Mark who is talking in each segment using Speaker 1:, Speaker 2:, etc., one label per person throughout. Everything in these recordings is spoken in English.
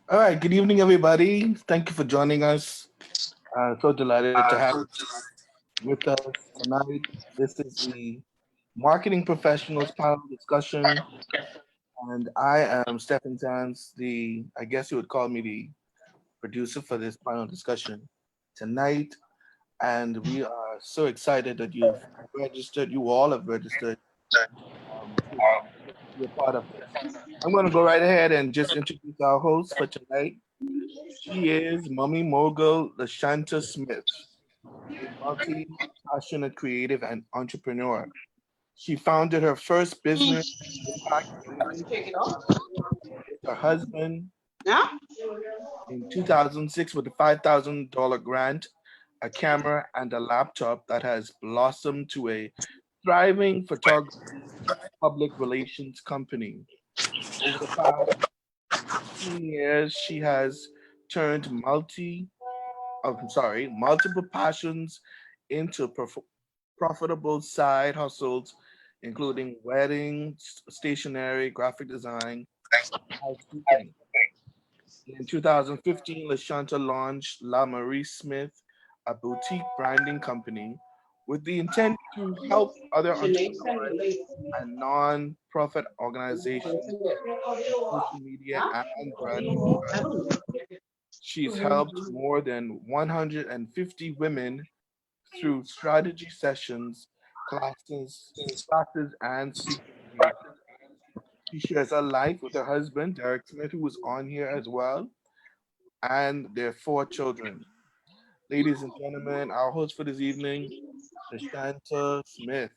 Speaker 1: All right, good evening, everybody. Thank you for joining us. So delighted to have with us tonight. This is the Marketing Professionals panel discussion, and I am Stephen Sands, I guess you would call me the producer for this panel discussion tonight. And we are so excited that you all have registered to be a part of this. I'm going to go right ahead and just introduce our host for tonight. She is Mummy Mogul Lashanta Smith, a multi-passionate creative and entrepreneur. She founded her first business, Impact Image, with her husband in 2006 with a $5,000 grant, a camera, and a laptop that has blossomed to a thriving photography public relations company. Over the past 15 years, she has turned multiple passions into profitable side hustles, including weddings, stationery, graphic design, and housekeeping. In 2015, LaShanta launched La Marie Smith, a boutique branding company, with the intent to help other entrepreneurs and non-profit organizations with social media and branding strategies. She's helped more than 150 women through strategy sessions, classes, and speaking engagements. She shares her life with her husband, Derek Smith, who was on here as well, and their four children. Ladies and gentlemen, our host for this evening, Shanta Smith.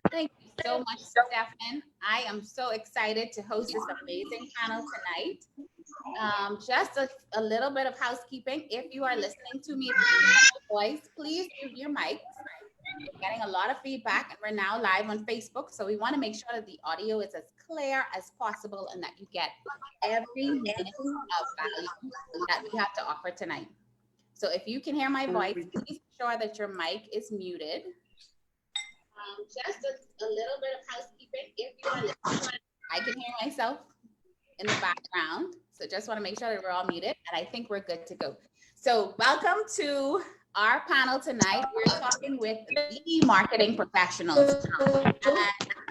Speaker 2: Thank you so much, Stefan. I am so excited to host this amazing panel tonight. Just a little bit of housekeeping. If you are listening to me, if you can hear my voice, please mute your mics. We're getting a lot of feedback, and we're now live on Facebook. So we want to make sure that the audio is as clear as possible and that you get every minute of value that we have to offer tonight. So if you can hear my voice, please ensure that your mic is muted. Just a little bit of housekeeping. If you are listening, I can hear myself in the background. So just want to make sure that we're all muted, and I think we're good to go. So welcome to our panel tonight. We're talking with the marketing professionals. And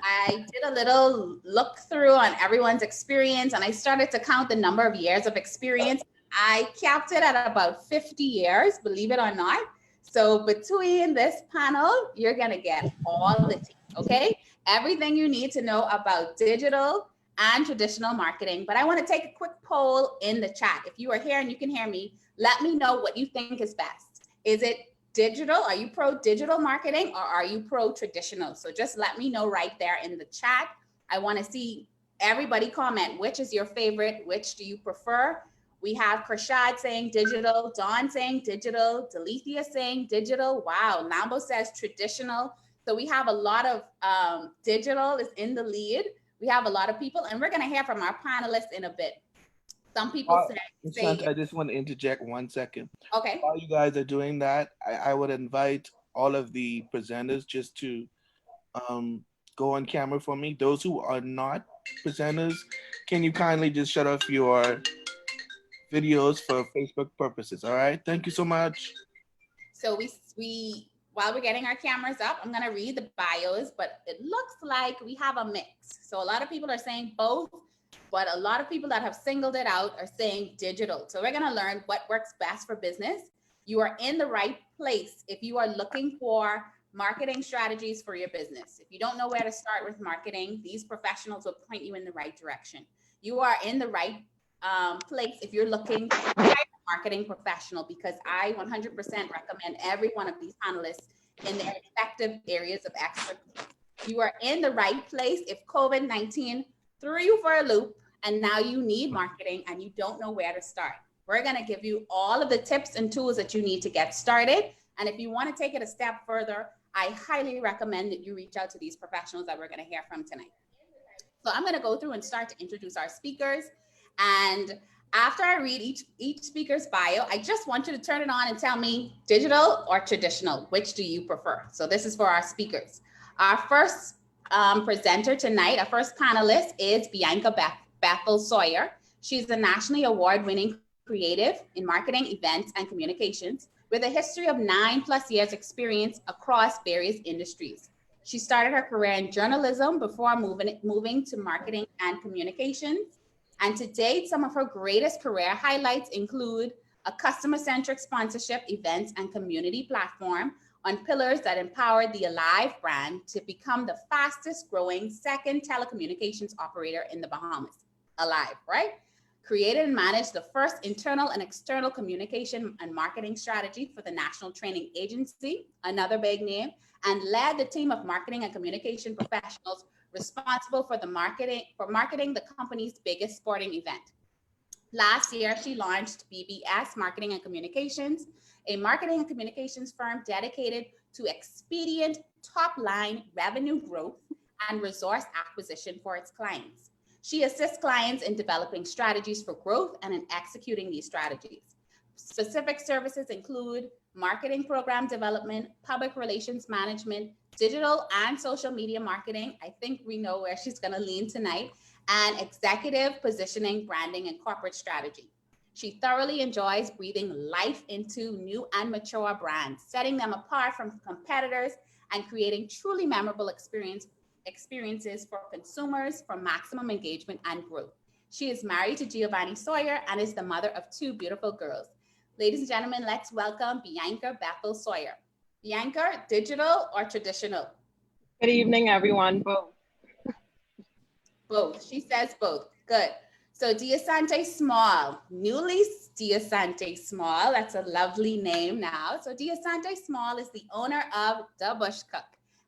Speaker 2: I did a little look through on everyone's experience, and I started to count the number of years of experience. I capped it at about 50 years, believe it or not. So between this panel, you're going to get all the tea, okay? Everything you need to know about digital and traditional marketing. But I want to take a quick poll in the chat. If you are here and you can hear me, let me know what you think is best. Is it digital? Are you pro digital marketing or are you pro traditional? So just let me know right there in the chat. I want to see everybody comment. Which is your favorite? Which do you prefer? We have Krashad saying digital, Dawn saying digital, Delethea saying digital. Wow, Lambo says traditional. So we have a lot of digital is in the lead. We have a lot of people, and we're going to hear from our panelists in a bit. Some people say
Speaker 1: Shanta, I just want to interject 1 second.
Speaker 2: okay.
Speaker 1: While you guys are doing that, I would invite all of the presenters just to um, go on camera for me. Those who are not presenters, can you kindly just shut off your videos for Facebook purposes? All right. Thank you so much.
Speaker 2: So we while we're getting our cameras up, I'm going to read the bios, but it looks like we have a mix. So a lot of people are saying both, but a lot of people that have singled it out are saying digital. So we're going to learn what works best for business. You are in the right place if you are looking for marketing strategies for your business. If you don't know where to start with marketing, these professionals will point you in the right direction. You are in the right place if you're looking to hire a marketing professional, because I 100% recommend every one of these panelists in their respective areas of expertise. You are in the right place if COVID-19 threw you for a loop and now you need marketing and you don't know where to start. We're going to give you all of the tips and tools that you need to get started. And if you want to take it a step further, I highly recommend that you reach out to these professionals that we're going to hear from tonight. So I'm going to go through and start to introduce our speakers. And after I read each speaker's bio, I just want you to turn it on and tell me digital or traditional. Which do you prefer? So this is for our speakers. Our first presenter tonight, our first panelist is Bianca Bethel Sawyer. She's a nationally award-winning creative in marketing, events, and communications with a history of 9+ years experience across various industries. She started her career in journalism before moving to marketing and communications. And to date, some of her greatest career highlights include a customer-centric sponsorship, events, and community platform on pillars that empowered the Alive brand to become the fastest growing second telecommunications operator in the Bahamas. Alive, right? Created and managed the first internal and external communication and marketing strategy for the National Training Agency, another big name, and led the team of marketing and communication professionals responsible for marketing the company's biggest sporting event. Last year, she launched BBS Marketing and Communications, a marketing and communications firm dedicated to expedient top-line revenue growth and resource acquisition for its clients. She assists clients in developing strategies for growth and in executing these strategies. Specific services include marketing program development, public relations management, digital and social media marketing. I think we know where she's going to lean tonight, and executive positioning, branding, and corporate strategy. She thoroughly enjoys breathing life into new and mature brands, setting them apart from competitors and creating truly memorable experiences for consumers for maximum engagement and growth. She is married to Giovanni Sawyer and is the mother of 2 beautiful girls. Ladies and gentlemen, let's welcome Bianca Bethel Sawyer. Bianca, digital or traditional?
Speaker 3: Good evening, everyone. Both.
Speaker 2: Both. She says both. Good. So Diasante Small, newly Diasante Small. That's a lovely name now. So Diasante Small is the owner of The Bush Cook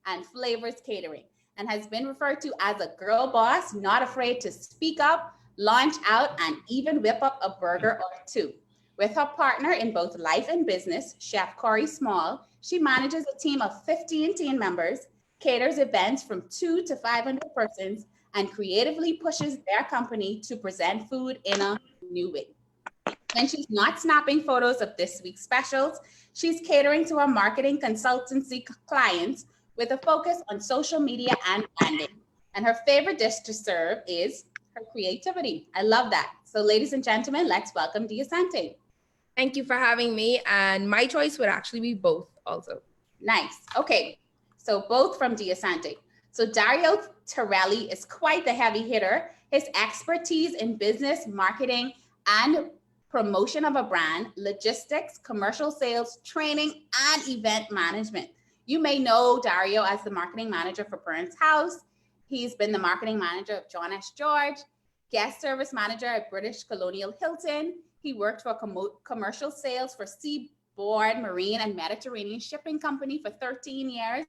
Speaker 2: and Flavors Catering, and has been referred to as a girl boss, not afraid to speak up, launch out, and even whip up a burger or 2. With her partner in both life and business, Chef Corey Small, she manages a team of 15 team members, caters events from 200 to 500 persons, and creatively pushes their company to present food in a new way. When she's not snapping photos of this week's specials, she's catering to her marketing consultancy clients with a focus on social media and branding. And her favorite dish to serve is her creativity. I love that. So ladies and gentlemen, let's welcome Diasante.
Speaker 4: Thank you for having me. And my choice would actually be both also.
Speaker 2: Nice. Okay. So both from Diasante. So Dario Torelli is quite the heavy hitter. His expertise in business, marketing, and promotion of a brand, logistics, commercial sales, training, and event management. You may know Dario as the marketing manager for Burns House. He's been the marketing manager of John S. George, guest service manager at British Colonial Hilton. He worked for commercial sales for Seaboard Marine and Mediterranean Shipping Company for 13 years.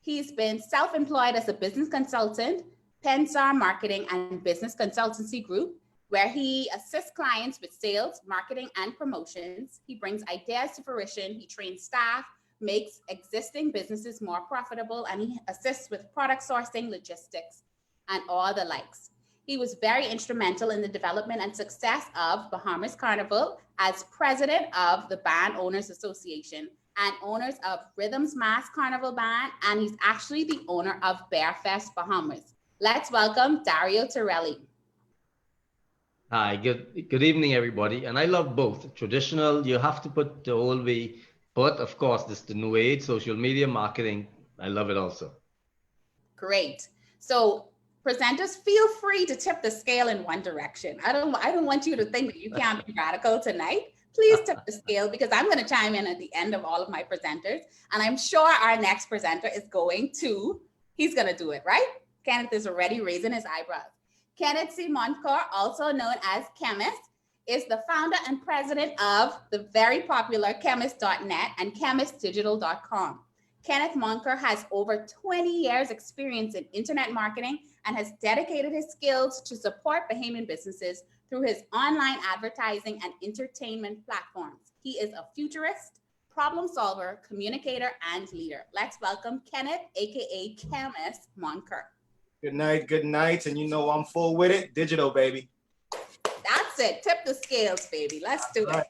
Speaker 2: He's been self-employed as a business consultant, Pensar Marketing and Business Consultancy Group, where he assists clients with sales, marketing, and promotions. He brings ideas to fruition. He trains staff, makes existing businesses more profitable, and he assists with product sourcing, logistics, and all the likes. He was very instrumental in the development and success of Bahamas Carnival as president of the Band Owners Association and owners of Rhythms Mass Carnival Band, and he's actually the owner of Bearfest Bahamas. Let's welcome Dario Torelli.
Speaker 5: Hi, good evening, everybody. And I love both. Traditional, you have to put the whole way, but of course, this the new age, social media marketing. I love it also.
Speaker 2: Great. So presenters, feel free to tip the scale in one direction. I don't want you to think that you can't be radical tonight. Please tip the scale, because I'm going to chime in at the end of all of my presenters. And I'm sure our next presenter is he's going to do it, right? Kenneth is already raising his eyebrows. Kenneth C. Moncur, also known as Chemist, is the founder and president of the very popular Chemist.net and ChemistDigital.com. Kenneth Moncur has over 20 years experience in internet marketing and has dedicated his skills to support Bahamian businesses through his online advertising and entertainment platforms. He is a futurist, problem solver, communicator, and leader. Let's welcome Kenneth, AKA Chemist Moncur.
Speaker 6: Good night. And you know I'm full with it. Digital, baby.
Speaker 2: That's it. Tip the scales, baby. Let's do it.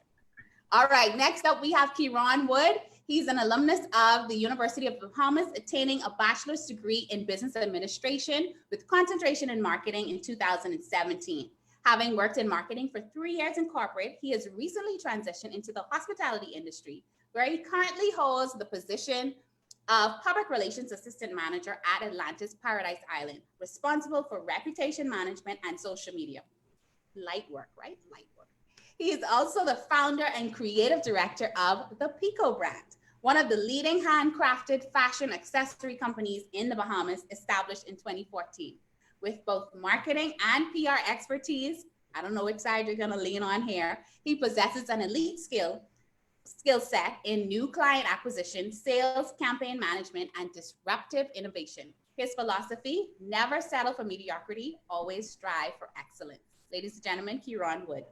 Speaker 2: All right. Next up, we have Kieran Wood. He's an alumnus of the University of the Bahamas, attaining a bachelor's degree in business administration with concentration in marketing in 2017. Having worked in marketing for 3 years in corporate, he has recently transitioned into the hospitality industry, where he currently holds the position of Public Relations Assistant Manager at Atlantis Paradise Island, responsible for reputation management and social media. Light work, right? Light work. He is also the founder and creative director of the Pico brand, one of the leading handcrafted fashion accessory companies in the Bahamas, established in 2014. With both marketing and PR expertise, I don't know which side you're gonna lean on here, he possesses an elite skill set in new client acquisition, sales, campaign management, and disruptive innovation. His philosophy, never settle for mediocrity, always strive for excellence. Ladies and gentlemen, Kieran Wood.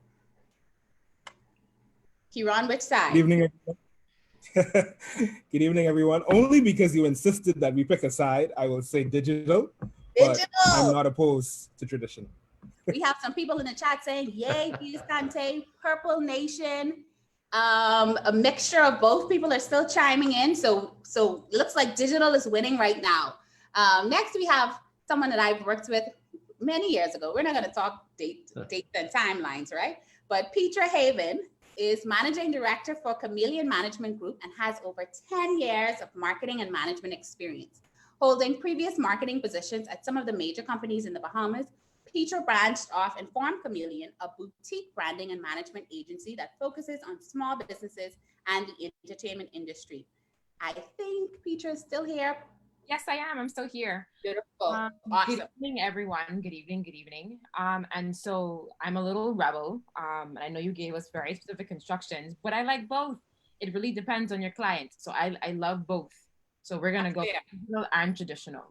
Speaker 2: Kieran, which side?
Speaker 7: Good evening, everyone. Good evening, everyone. Only because you insisted that we pick a side, I will say digital, but I'm not opposed to tradition.
Speaker 2: We have some people in the chat saying, yay, Biscante, Purple Nation. A mixture of both people are still chiming in. So it looks like digital is winning right now. Next, we have someone that I've worked with many years ago. We're not going to talk dates and timelines, right? But Petra Haven is Managing Director for Chameleon Management Group and has over 10 years of marketing and management experience. Holding previous marketing positions at some of the major companies in the Bahamas, Petra branched off and formed Chameleon, a boutique branding and management agency that focuses on small businesses and the entertainment industry. I think Petra is still here.
Speaker 8: Yes, I am. I'm still here.
Speaker 2: Beautiful.
Speaker 8: Awesome.
Speaker 2: Awesome.
Speaker 8: Good evening, everyone. Good evening. Good evening. And so I'm a little rebel. I know you gave us very specific instructions, but I like both. It really depends on your client. So I love both. So we're going to go digital and traditional.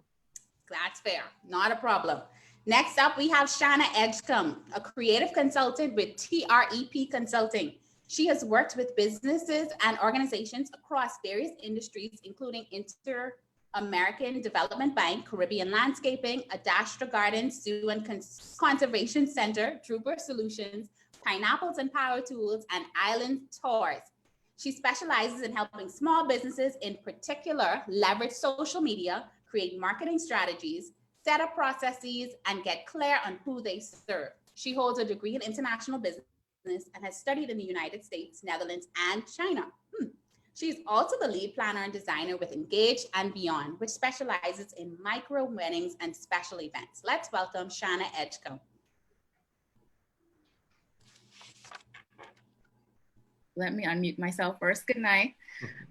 Speaker 2: That's fair. Not a problem. Next up, we have Shanna Edgecombe, a creative consultant with TREP Consulting. She has worked with businesses and organizations across various industries, including Inter-American Development Bank, Caribbean Landscaping, Adastra Gardens, Zoo and Conservation Center, Drooper Solutions, Pineapples and Power Tools, and Island Tours. She specializes in helping small businesses, in particular, leverage social media, create marketing strategies, set up processes, and get clear on who they serve. She holds a degree in international business and has studied in the United States, Netherlands, and China. She's also the lead planner and designer with Engaged and Beyond, which specializes in micro weddings and special events. Let's welcome Shanna Edgecombe.
Speaker 9: Let me unmute myself first. Good night.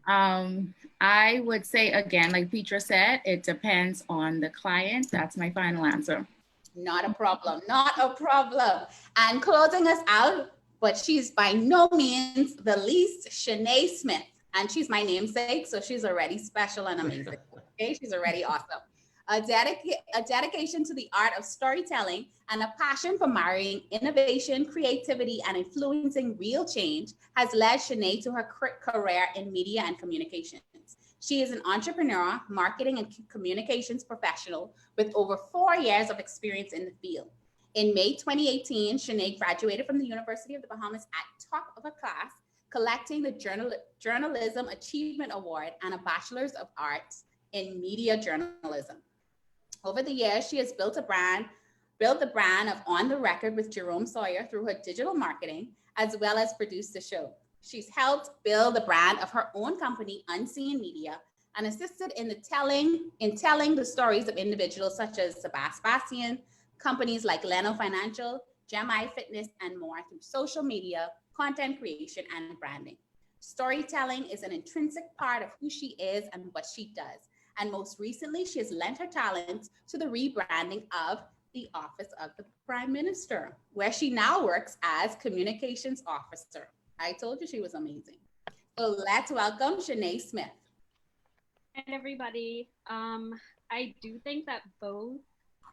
Speaker 9: I would say, again, like Petra said, it depends on the client. That's my final answer.
Speaker 2: Not a problem. Not a problem. And closing us out, but she's by no means the least, Shanae Smith. And she's my namesake, so she's already special and amazing. Okay, she's already awesome. A dedication to the art of storytelling and a passion for marrying innovation, creativity, and influencing real change has led Shanae to her career in media and communications. She is an entrepreneur, marketing and communications professional with over 4 years of experience in the field. In May 2018, Shanae graduated from the University of the Bahamas at top of her class, collecting the Journalism Achievement Award and a Bachelor's of Arts in Media Journalism. Over the years, she has built the brand of On the Record with Jerome Sawyer through her digital marketing, as well as produced the show. She's helped build the brand of her own company, Unseen Media, and assisted in telling the stories of individuals such as Sebastian, companies like Leno Financial, Gemini Fitness, and more through social media, content creation, and branding. Storytelling is an intrinsic part of who she is and what she does. And most recently, she has lent her talents to the rebranding of the Office of the Prime Minister, where she now works as Communications Officer. I told you she was amazing. So let's welcome Shanae Smith.
Speaker 10: Hi, everybody. I do think that both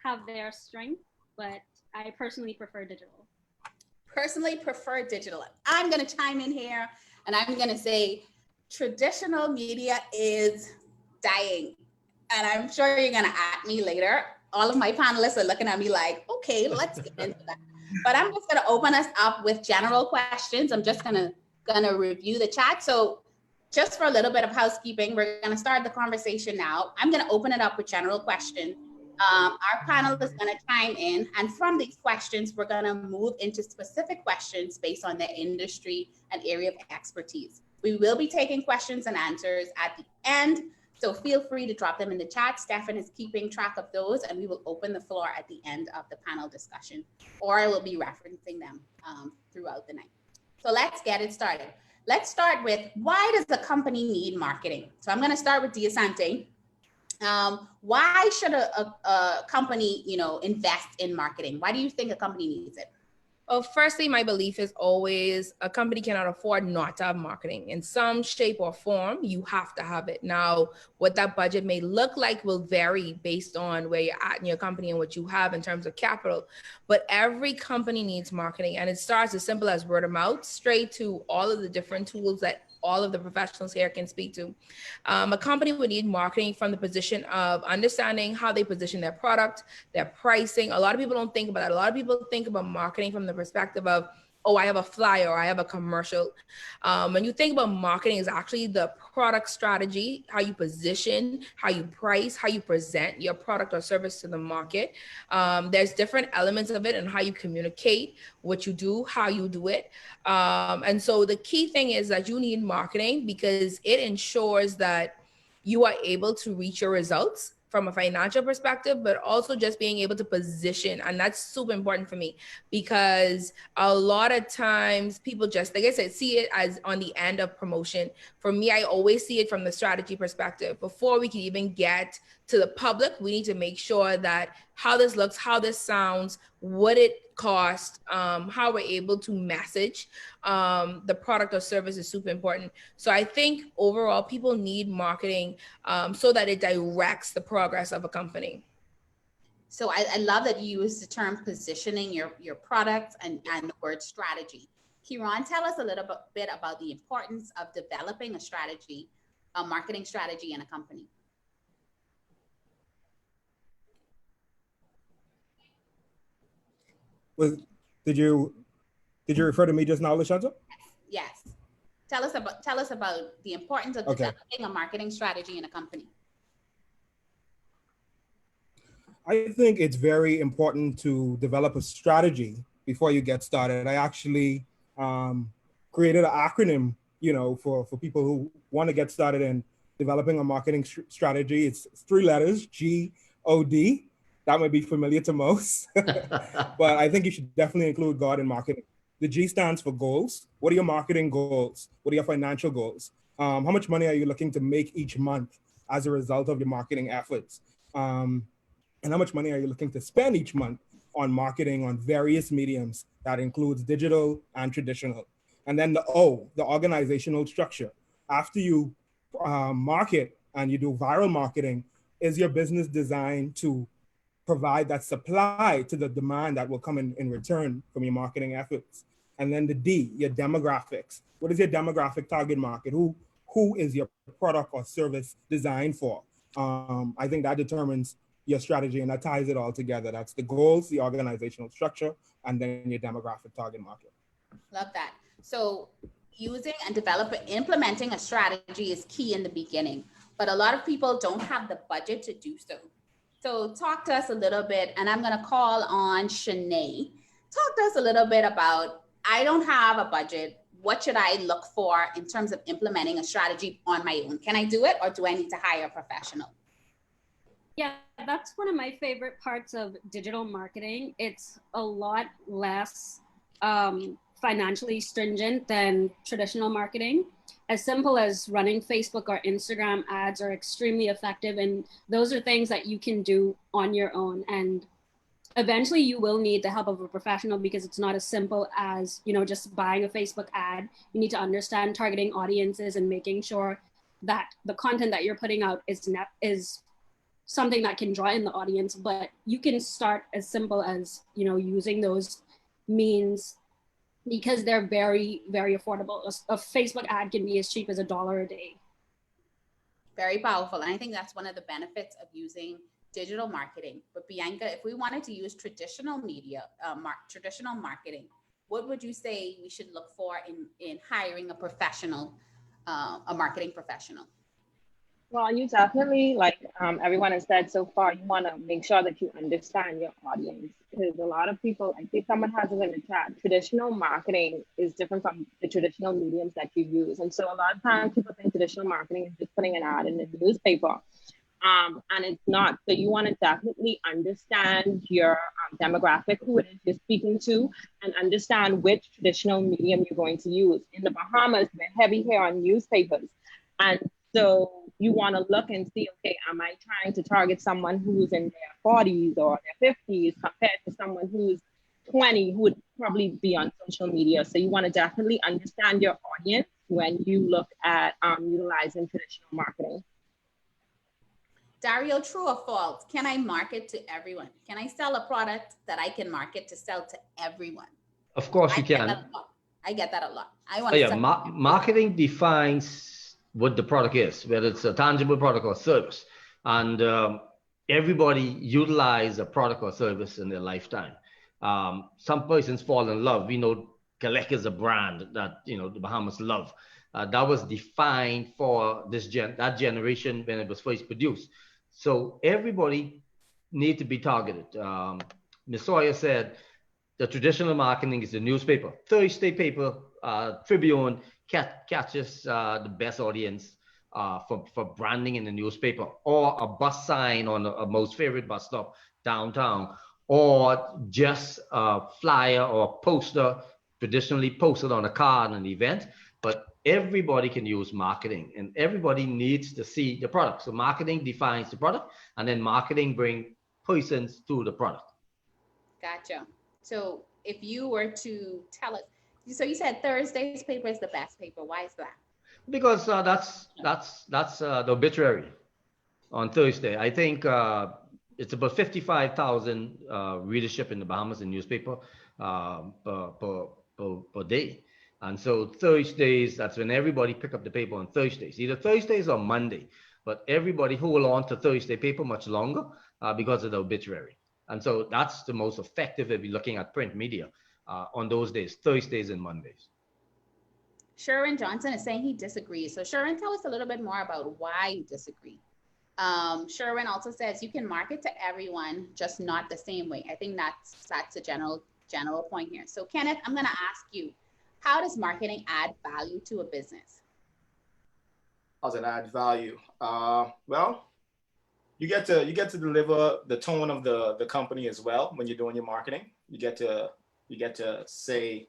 Speaker 10: have their strengths, but I personally prefer digital.
Speaker 2: Personally prefer digital. I'm going to chime in here and I'm going to say traditional media is dying. And I'm sure you're going to at me later. All of my panelists are looking at me like, okay, let's get into that. But I'm just going to open us up with general questions. I'm just going to review the chat. So just for a little bit of housekeeping, we're going to start the conversation now. I'm going to open it up with general questions. Our panel is going to chime in, and from these questions, we're going to move into specific questions based on their industry and area of expertise. We will be taking questions and answers at the end, so feel free to drop them in the chat. Stefan is keeping track of those, and we will open the floor at the end of the panel discussion, or I will be referencing them throughout the night. So let's get it started. Let's start with, why does a company need marketing? So I'm going to start with Diasante. Why should a company, invest in marketing? Why do you think a company needs it?
Speaker 4: Well, firstly, my belief is always a company cannot afford not to have marketing. In some shape or form, you have to have it. Now, what that budget may look like will vary based on where you're at in your company and what you have in terms of capital. But every company needs marketing, and it starts as simple as word of mouth, straight to all of the different tools that all of the professionals here can speak to. A company would need marketing from the position of understanding how they position their product, their pricing. A lot of people don't think about that. A lot of people think about marketing from the perspective of, oh, I have a flyer or I have a commercial. When you think about marketing, is actually the product strategy, how you position, how you price, how you present your product or service to the market. There's different elements of it and how you communicate what you do, how you do it. And so the key thing is that you need marketing because it ensures that you are able to reach your results from a financial perspective, but also just being able to position. And that's super important for me because a lot of times people just, like I said, see it as on the end of promotion. For me, I always see it from the strategy perspective. Before we can even get to the public, we need to make sure that how this looks, how this sounds, what it costs, how we're able to message the product or service is super important. So I think overall people need marketing so that it directs the progress of a company.
Speaker 2: So I love that you use the term positioning your products and the word strategy. Kieran, tell us a little bit about the importance of developing a strategy, a marketing strategy in a company.
Speaker 7: Did you refer to me just now, LaShanta?
Speaker 2: Yes. Tell us about the importance of developing a marketing strategy in a company.
Speaker 7: I think it's very important to develop a strategy before you get started. I actually created an acronym, for people who want to get started in developing a marketing strategy. It's 3 letters, GOD. That might be familiar to most, but I think you should definitely include God in marketing. The G stands for goals. What are your marketing goals? What are your financial goals? How much money are you looking to make each month as a result of your marketing efforts? And how much money are you looking to spend each month on marketing on various mediums that includes digital and traditional? And then the O, the organizational structure. After you market and you do viral marketing, is your business designed to provide that supply to the demand that will come in return from your marketing efforts? And then the D, your demographics. What is your demographic target market? Who is your product or service designed for? I think that determines your strategy, and that ties it all together. That's the goals, the organizational structure, and then your demographic target market.
Speaker 2: Love that. So using and implementing a strategy is key in the beginning, but a lot of people don't have the budget to do so. So talk to us a little bit, and I'm going to call on Shanae. Talk to us a little bit about, I don't have a budget. What should I look for in terms of implementing a strategy on my own? Can I do it, or do I need to hire a professional?
Speaker 10: Yeah, that's one of my favorite parts of digital marketing. It's a lot less financially stringent than traditional marketing. As simple as running Facebook or Instagram ads are extremely effective, and those are things that you can do on your own. And eventually you will need the help of a professional because it's not as simple as, just buying a Facebook ad. You need to understand targeting audiences and making sure that the content that you're putting out is something that can draw in the audience. But you can start as simple as, using those means because they're very, very affordable. A Facebook ad can be as cheap as $1 a day.
Speaker 2: Very powerful. And I think that's one of the benefits of using digital marketing. But Bianca, if we wanted to use traditional media, traditional marketing, what would you say we should look for in hiring a professional, a marketing professional?
Speaker 3: Well, you definitely, like everyone has said so far, you want to make sure that you understand your audience because a lot of people, I think someone has it in the chat, traditional marketing is different from the traditional mediums that you use. And so a lot of times people think traditional marketing is just putting an ad in the newspaper. And it's not. So you want to definitely understand your demographic, who it is you're speaking to, and understand which traditional medium you're going to use. In the Bahamas, we're heavy here on newspapers. And so you want to look and see, okay, am I trying to target someone who's in their 40s or their 50s compared to someone who's 20 who would probably be on social media. So you want to definitely understand your audience when you look at utilizing traditional marketing.
Speaker 2: Dario, true or false? Can I market to everyone? Can I sell a product that I can market to sell to everyone?
Speaker 5: Of course you can.
Speaker 2: I get that a lot. I want
Speaker 5: Oh,
Speaker 2: to
Speaker 5: yeah, marketing defines what the product is, whether it's a tangible product or service. And everybody utilize a product or service in their lifetime. Some persons fall in love. We know Galec is a brand that, you know, the Bahamas love. That was defined for that generation when it was first produced. So everybody need to be targeted. Ms. Sawyer said the traditional marketing is the newspaper. Thursday paper, Tribune catches the best audience for branding in the newspaper, or a bus sign on a most favorite bus stop downtown, or just a flyer or poster traditionally posted on a card in an event. But everybody can use marketing and everybody needs to see the product. So marketing defines the product and then marketing bring persons to the product.
Speaker 2: Gotcha. So if you were to tell us, so you said Thursday's paper is the best paper. Why is that?
Speaker 5: Because that's the obituary on Thursday. I think it's about 55,000 readership in the Bahamas in newspaper per day. And so Thursdays, that's when everybody pick up the paper on Thursdays, either Thursdays or Monday. But everybody hold on to Thursday paper much longer because of the obituary. And so that's the most effective if you're looking at print media on those days, Thursdays and Mondays.
Speaker 2: Sherwin Johnson is saying he disagrees. So Sherwin, tell us a little bit more about why you disagree. Sherwin also says you can market to everyone, just not the same way. I think that's a general point here. So Kenneth, I'm going to ask you, how does marketing add value to a business?
Speaker 6: How does it add value? Well, you get to deliver the tone of the company as well when you're doing your marketing. You get to say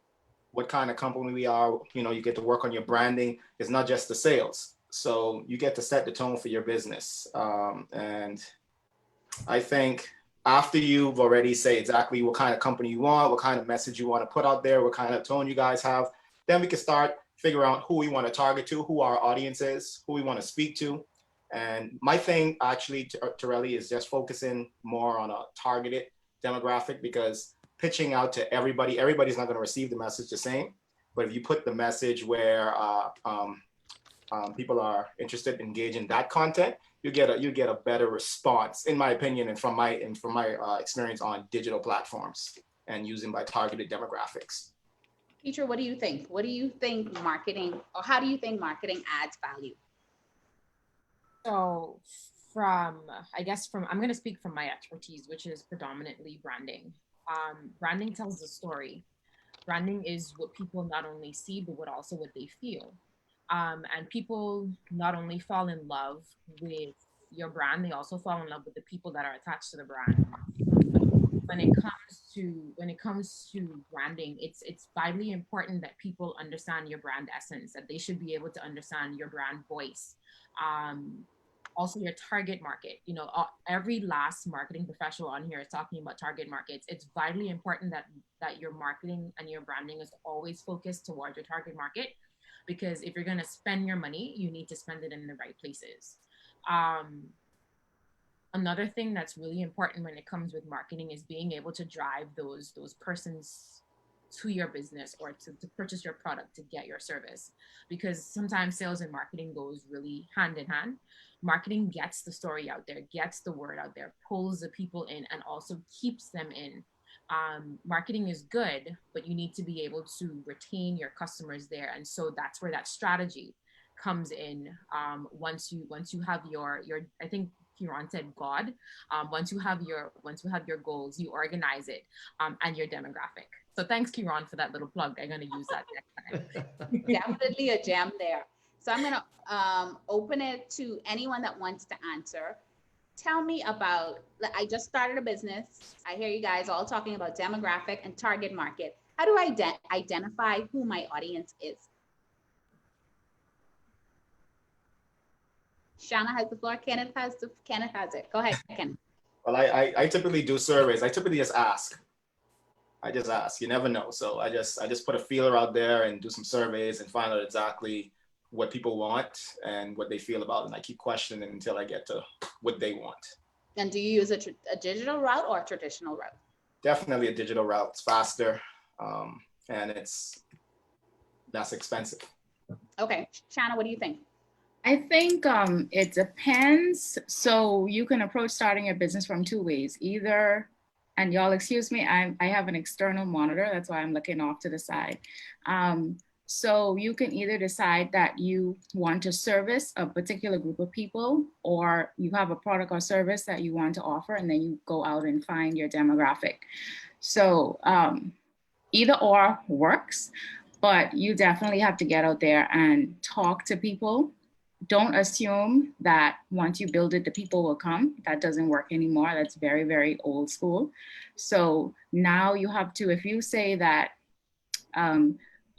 Speaker 6: what kind of company we are. You know, you get to work on your branding. It's not just the sales. So you get to set the tone for your business. And I think after you've already say exactly what kind of company you want, what kind of message you want to put out there, what kind of tone you guys have, then we can start figure out who we want to target to, who our audience is, who we want to speak to. And my thing actually, Torelli, is just focusing more on a targeted demographic, because pitching out to everybody's not going to receive the message the same. But if you put the message where people are interested in engaging that content, you get a better response, in my opinion, and from my experience on digital platforms and using by targeted demographics.
Speaker 2: Petra, what do you think? What do you think marketing, or how do you think marketing adds value?
Speaker 8: So I'm going to speak from my expertise, which is predominantly branding. Branding tells a story. Branding is what people not only see, but what they feel. And people not only fall in love with your brand, they also fall in love with the people that are attached to the brand. When it comes to branding, it's vitally important that people understand your brand essence, that they should be able to understand your brand voice. Also your target market. You know, every last marketing professional on here is talking about target markets. It's vitally important that your marketing and your branding is always focused towards your target market, because if you're going to spend your money, you need to spend it in the right places. Another thing that's really important when it comes with marketing is being able to drive those persons to your business or to purchase your product, to get your service, because sometimes sales and marketing goes really hand in hand. Marketing gets the story out there, gets the word out there, pulls the people in, and also keeps them in. Marketing is good, but you need to be able to retain your customers there. And so that's where that strategy comes in once you have your I think Kieran said God. Once you have your goals, you organize it and your demographic. So thanks, Kieran, for that little plug. I'm gonna use that next time.
Speaker 2: Definitely a gem there. So I'm gonna open it to anyone that wants to answer. Tell me about, I just started a business. I hear you guys all talking about demographic and target market. How do I identify who my audience is? Shauna has the floor. Kenneth has it. Go ahead, Kenneth.
Speaker 6: Well, I typically do surveys. I typically just ask. I just ask. You never know. So I just put a feeler out there and do some surveys and find out exactly what people want and what they feel about it. And I keep questioning until I get to what they want.
Speaker 2: And do you use a digital route or a traditional route?
Speaker 6: Definitely a digital route. It's faster, and it's less expensive.
Speaker 2: Okay, Shauna, what do you think?
Speaker 9: I think it depends. So you can approach starting a business from two ways. Either, and y'all excuse me, I have an external monitor. That's why I'm looking off to the side. So you can either decide that you want to service a particular group of people, or you have a product or service that you want to offer, and then you go out and find your demographic. So either or works, but you definitely have to get out there and talk to people. Don't assume that once you build it, the people will come. That doesn't work anymore. That's very, very old school. So now you have to, if you say that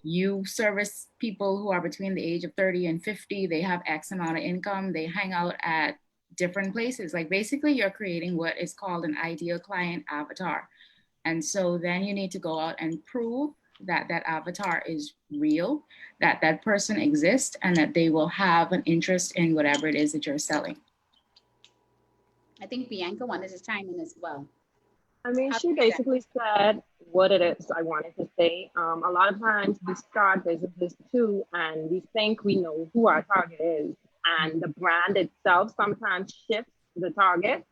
Speaker 9: you service people who are between the age of 30 and 50, they have X amount of income, they hang out at different places. Like basically you're creating what is called an ideal client avatar. And so then you need to go out and prove that that avatar is real, that that person exists, and that they will have an interest in whatever it is that you're selling.
Speaker 2: I think Bianca wanted to chime in as well.
Speaker 3: I mean, she basically said what it is I wanted to say. A lot of times we start businesses too, and we think we know who our target is, and the brand itself sometimes shifts the target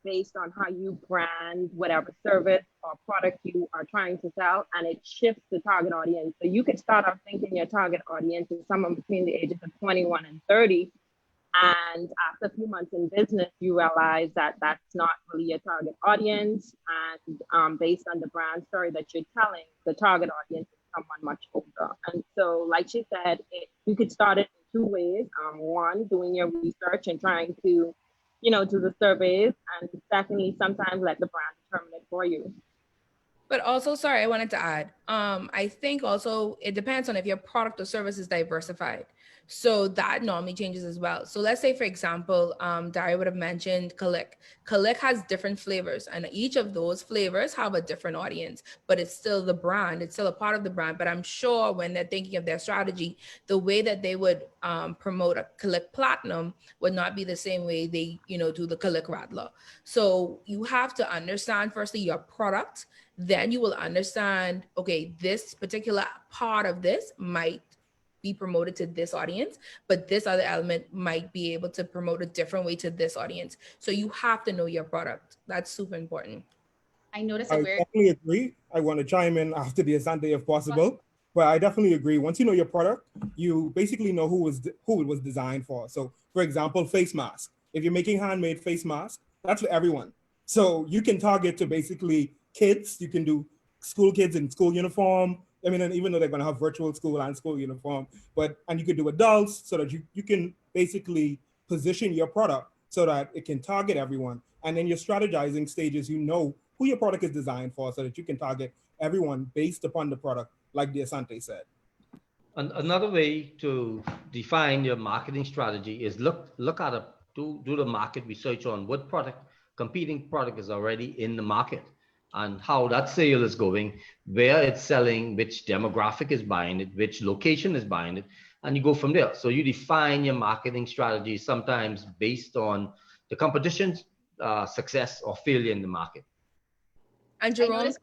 Speaker 3: based on how you brand whatever service or product you are trying to sell, and it shifts the target audience. So you could start off thinking your target audience is someone between the ages of 21 and 30, and after a few months in business, you realize that that's not really your target audience, and based on the brand story that you're telling, the target audience is someone much older. And so, like she said, you could start it in two ways. One, doing your research and trying to do the surveys, and secondly, sometimes let the brand determine it for you.
Speaker 4: But also, sorry, I wanted to add, I think also it depends on if your product or service is diversified. So that normally changes as well. So let's say, for example, Daria would have mentioned Kalik. Kalik has different flavors, and each of those flavors have a different audience, but it's still the brand. It's still a part of the brand. But I'm sure when they're thinking of their strategy, the way that they would promote a Kalik Platinum would not be the same way they, do the Kalik Radler. So you have to understand, firstly, your product. Then you will understand, okay, this particular part of this might be promoted to this audience, but this other element might be able to promote a different way to this audience. So you have to know your product. That's super important.
Speaker 2: I noticed
Speaker 7: I definitely agree. I want to chime in after the Asante if possible, but I definitely agree. Once you know your product, you basically know who it was designed for. So for example, face mask. If you're making handmade face masks, that's for everyone. So you can target to basically kids. You can do school kids in school uniform. I mean, and even though they're going to have virtual school and school uniform, and you could do adults so that you can basically position your product so that it can target everyone. And then your strategizing stages, you know who your product is designed for so that you can target everyone based upon the product, like the Asante said.
Speaker 5: Another way to define your marketing strategy is look at do the market research on what competing product is already in the market, and how that sale is going, where it's selling, which demographic is buying it, which location is buying it, and you go from there. So you define your marketing strategy sometimes based on the competition's success or failure in the market.
Speaker 4: And Jerome,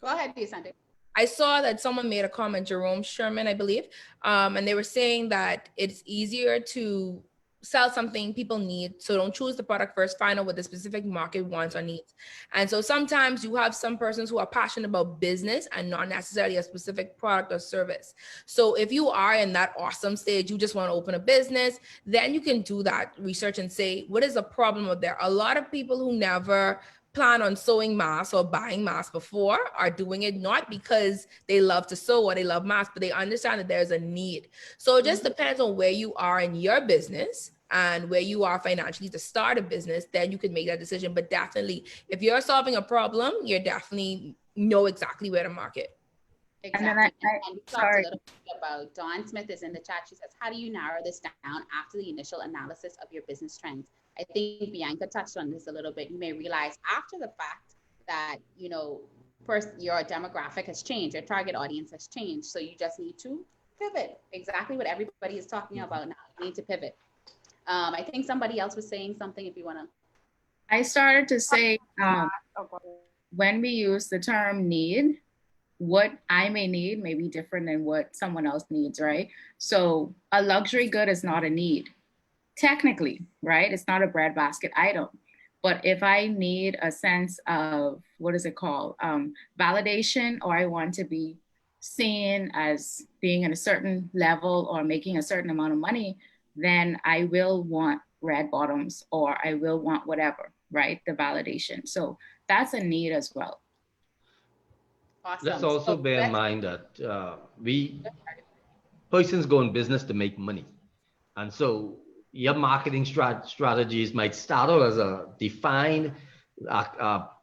Speaker 2: go ahead, Asante.
Speaker 4: I saw that someone made a comment, Jerome Sherman, I believe, and they were saying that it's easier to sell something people need. So don't choose the product first, find out what the specific market wants or needs. And so sometimes you have some persons who are passionate about business and not necessarily a specific product or service. So if you are in that awesome stage, you just want to open a business, then you can do that research and say, what is the problem out there? A lot of people who never plan on sewing masks or buying masks before are doing it not because they love to sew or they love masks, but they understand that there's a need. So it just depends on where you are in your business and where you are financially to start a business, then you can make that decision. But definitely, if you're solving a problem, you definitely know exactly where to market.
Speaker 2: Exactly.
Speaker 9: And then
Speaker 2: and we talked a little bit about, Dawn Smith is in the chat. She says, how do you narrow this down after the initial analysis of your business trends? I think Bianca touched on this a little bit. You may realize after the fact that, you know, first your demographic has changed, your target audience has changed. So you just need to pivot. Exactly what everybody is talking about now. You need to pivot. I think somebody else was saying something if you want to.
Speaker 9: I started to say, when we use the term need, what I may need may be different than what someone else needs, right? So a luxury good is not a need, technically, right? It's not a breadbasket item. But if I need a sense of, what is it called? Validation, or I want to be seen as being at a certain level or making a certain amount of money, then I will want red bottoms, or I will want whatever, right? The validation. So that's a need as well.
Speaker 2: Awesome.
Speaker 5: Let's also bear in mind that persons go in business to make money. And so your marketing strategies might start out as a defined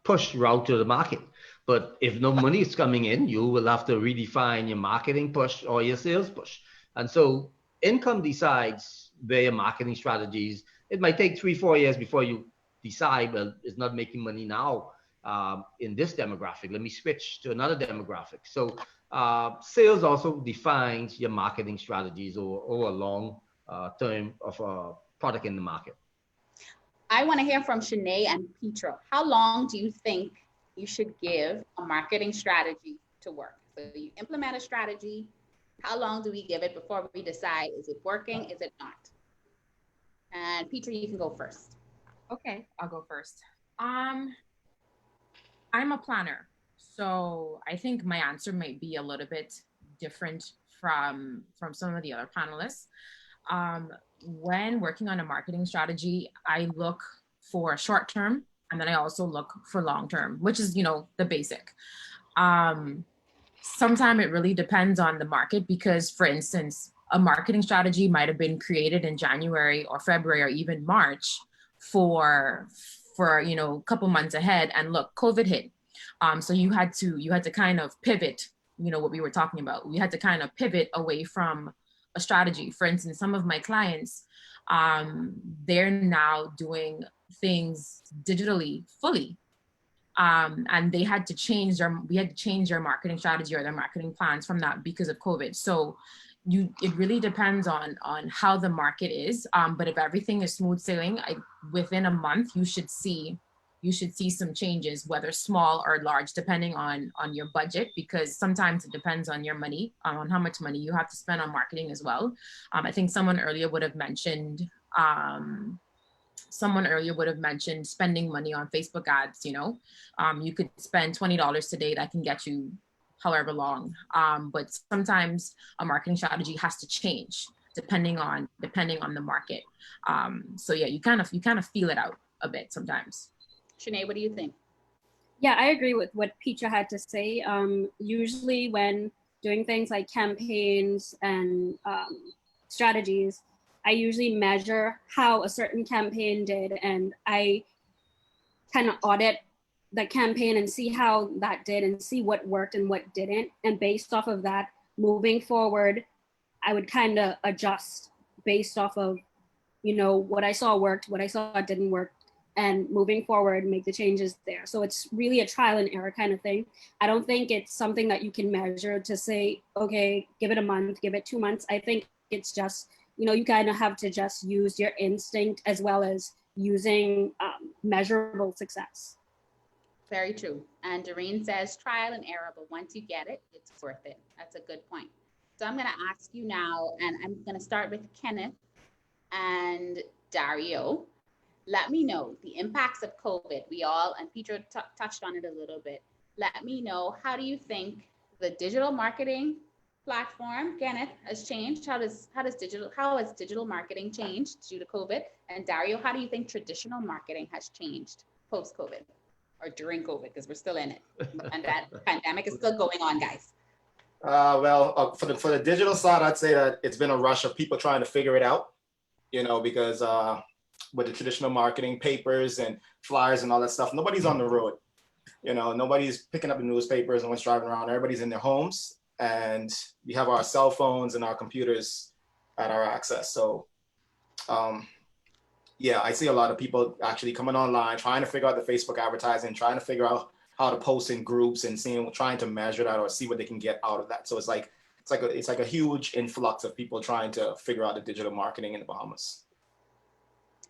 Speaker 5: push route to the market. But if no money is coming in, you will have to redefine your marketing push or your sales push. And so income decides where your marketing strategies. It might take 3-4 years before you decide, well, it's not making money now in this demographic. Let me switch to another demographic. So sales also defines your marketing strategies over a long term of a product in the market.
Speaker 2: I want to hear from Shanae and Petra. How long do you think you should give a marketing strategy to work? So you implement a strategy. How long do we give it before we decide, is it working, is it not? And Petra, you can go first.
Speaker 8: Okay, I'll go first. I'm a planner, so I think my answer might be a little bit different from some of the other panelists. When working on a marketing strategy, I look for short term, and then I also look for long term, which is, you know, the basic. Sometimes it really depends on the market, because, for instance, a marketing strategy might have been created in January or February or even March for you know, a couple months ahead, and look, COVID hit. So you had to kind of pivot, you know, what we were talking about. We had to kind of pivot away from a strategy. For instance, some of my clients, they're now doing things digitally fully. And we had to change their marketing strategy or their marketing plans from that because of COVID. So it really depends on how the market is. But if everything is smooth sailing, within a month, you should see some changes, whether small or large, depending on your budget, because sometimes it depends on your money, on how much money you have to spend on marketing as well. I think someone earlier would have mentioned spending money on Facebook ads. You know, you could spend $20 today, that can get you however long. But sometimes a marketing strategy has to change depending on the market. So yeah, you kind of feel it out a bit sometimes.
Speaker 2: Shanae, what do you think?
Speaker 10: Yeah, I agree with what Petra had to say. Usually when doing things like campaigns and strategies, I usually measure how a certain campaign did, and I kind of audit the campaign and see how that did and see what worked and what didn't. And based off of that, moving forward, I would kind of adjust based off of, you know, what I saw worked, what I saw didn't work, and moving forward, make the changes there. So it's really a trial and error kind of thing. I don't think it's something that you can measure to say, okay, give it a month, give it 2 months. I think it's just, you know, you kind of have to just use your instinct as well as using measurable success.
Speaker 2: Very true. And Doreen says trial and error, but once you get it, it's worth it. That's a good point. So I'm going to ask you now, and I'm going to start with Kenneth. and Dario. Let me know the impacts of COVID. We all, and Peter touched on it a little bit. Let me know, how do you think the digital marketing platform, Kenneth, has changed? How has digital marketing changed due to COVID? And Dario, how do you think traditional marketing has changed post-COVID or during COVID? Because we're still in it, and that pandemic is still going on, guys.
Speaker 6: For the digital side, I'd say that it's been a rush of people trying to figure it out, because with the traditional marketing papers and flyers and all that stuff, nobody's on the road. Nobody's picking up the newspapers, no one's driving around, everybody's in their homes, and we have our cell phones and our computers at our access. So I see a lot of people actually coming online, trying to figure out the Facebook advertising, trying to figure out how to post in groups and trying to measure that or see what they can get out of that. So it's like a huge influx of people trying to figure out the digital marketing in the Bahamas.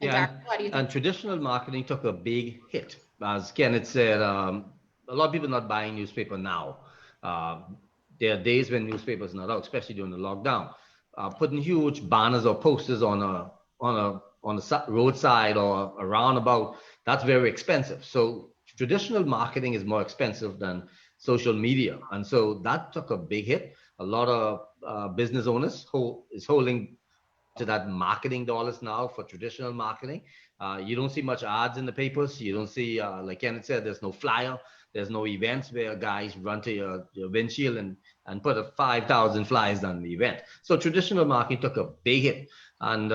Speaker 5: Yeah, and traditional marketing took a big hit. As Kenneth said, a lot of people not buying newspaper now. There are days when newspapers are not out, especially during the lockdown. Putting huge banners or posters on a roadside or a roundabout, that's very expensive. So traditional marketing is more expensive than social media, and so that took a big hit. A lot of business owners is holding to that marketing dollars now for traditional marketing. You don't see much ads in the papers. You don't see, like Kenneth said, there's no flyer. There's no events where guys run to your windshield and put 5,000 flyers on the event. So traditional marketing took a big hit, and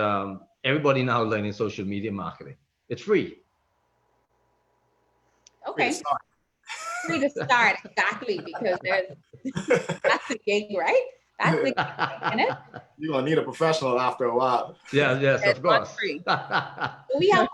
Speaker 5: everybody now learning social media marketing. It's free.
Speaker 2: Okay. Free to start, exactly, because that's the gig, right? That's the gig, isn't it?
Speaker 6: You're gonna need a professional after a while.
Speaker 5: Yes, of course.
Speaker 2: We have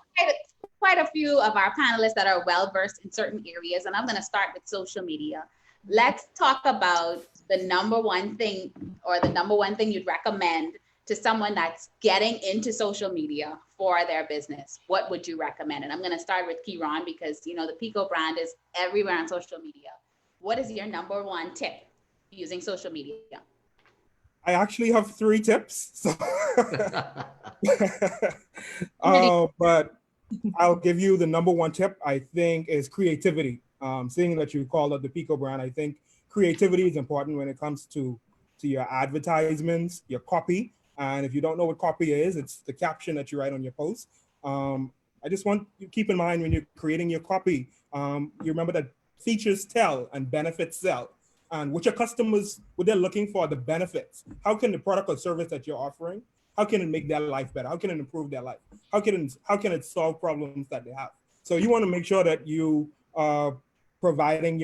Speaker 2: quite a few of our panelists that are well versed in certain areas, and I'm going to start with social media. Let's talk about the number one thing you'd recommend to someone that's getting into social media for their business. What would you recommend? And I'm going to start with Kieran, because the Pico brand is everywhere on social media. What is your number one tip using social media?
Speaker 7: I actually have 3 tips. So but I'll give you the number one tip, I think, is creativity. Seeing that you call it the Pico brand, I think creativity is important when it comes to your advertisements, your copy. And if you don't know what copy is, it's the caption that you write on your post. I just want you to keep in mind when you're creating your copy, you remember that features tell and benefits sell. And what your customers, what they're looking for, the benefits. How can the product or service that you're offering, how can it make their life better? How can it improve their life? How can it solve problems that they have? So you want to make sure that you are providing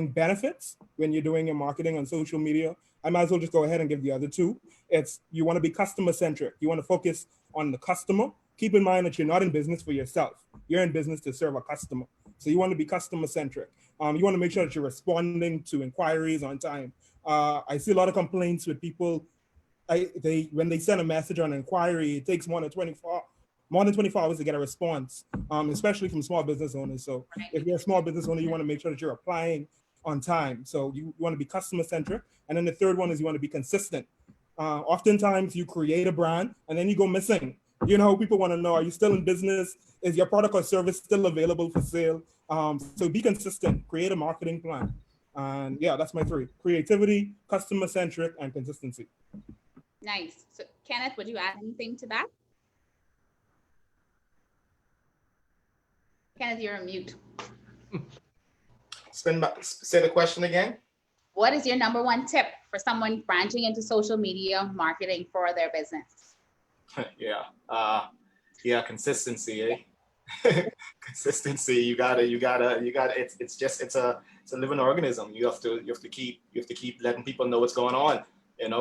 Speaker 7: benefits when you're doing your marketing on social media. I might as well just go ahead and give the other 2. You want to be customer centric. You want to focus on the customer. Keep in mind that you're not in business for yourself. You're in business to serve a customer. So you want to be customer centric. You want to make sure that you're responding to inquiries on time. I see a lot of complaints with people. When they send a message or an inquiry, it takes more than 24 hours to get a response, especially from small business owners. So if you're a small business owner, you want to make sure that you're applying on time. So you want to be customer centric. And then the third one is you want to be consistent. Oftentimes you create a brand and then you go missing. People want to know, are you still in business? Is your product or service still available for sale? So be consistent, create a marketing plan. And yeah, that's my 3: creativity, customer centric, and consistency.
Speaker 2: Nice. So Kenneth, would you add anything to that? Kenneth, you're on mute.
Speaker 6: Say the question again.
Speaker 2: What is your number one tip for someone branching into social media marketing for their business?
Speaker 6: Consistency, Consistency. You gotta. It's a living organism. You have to keep letting people know what's going on.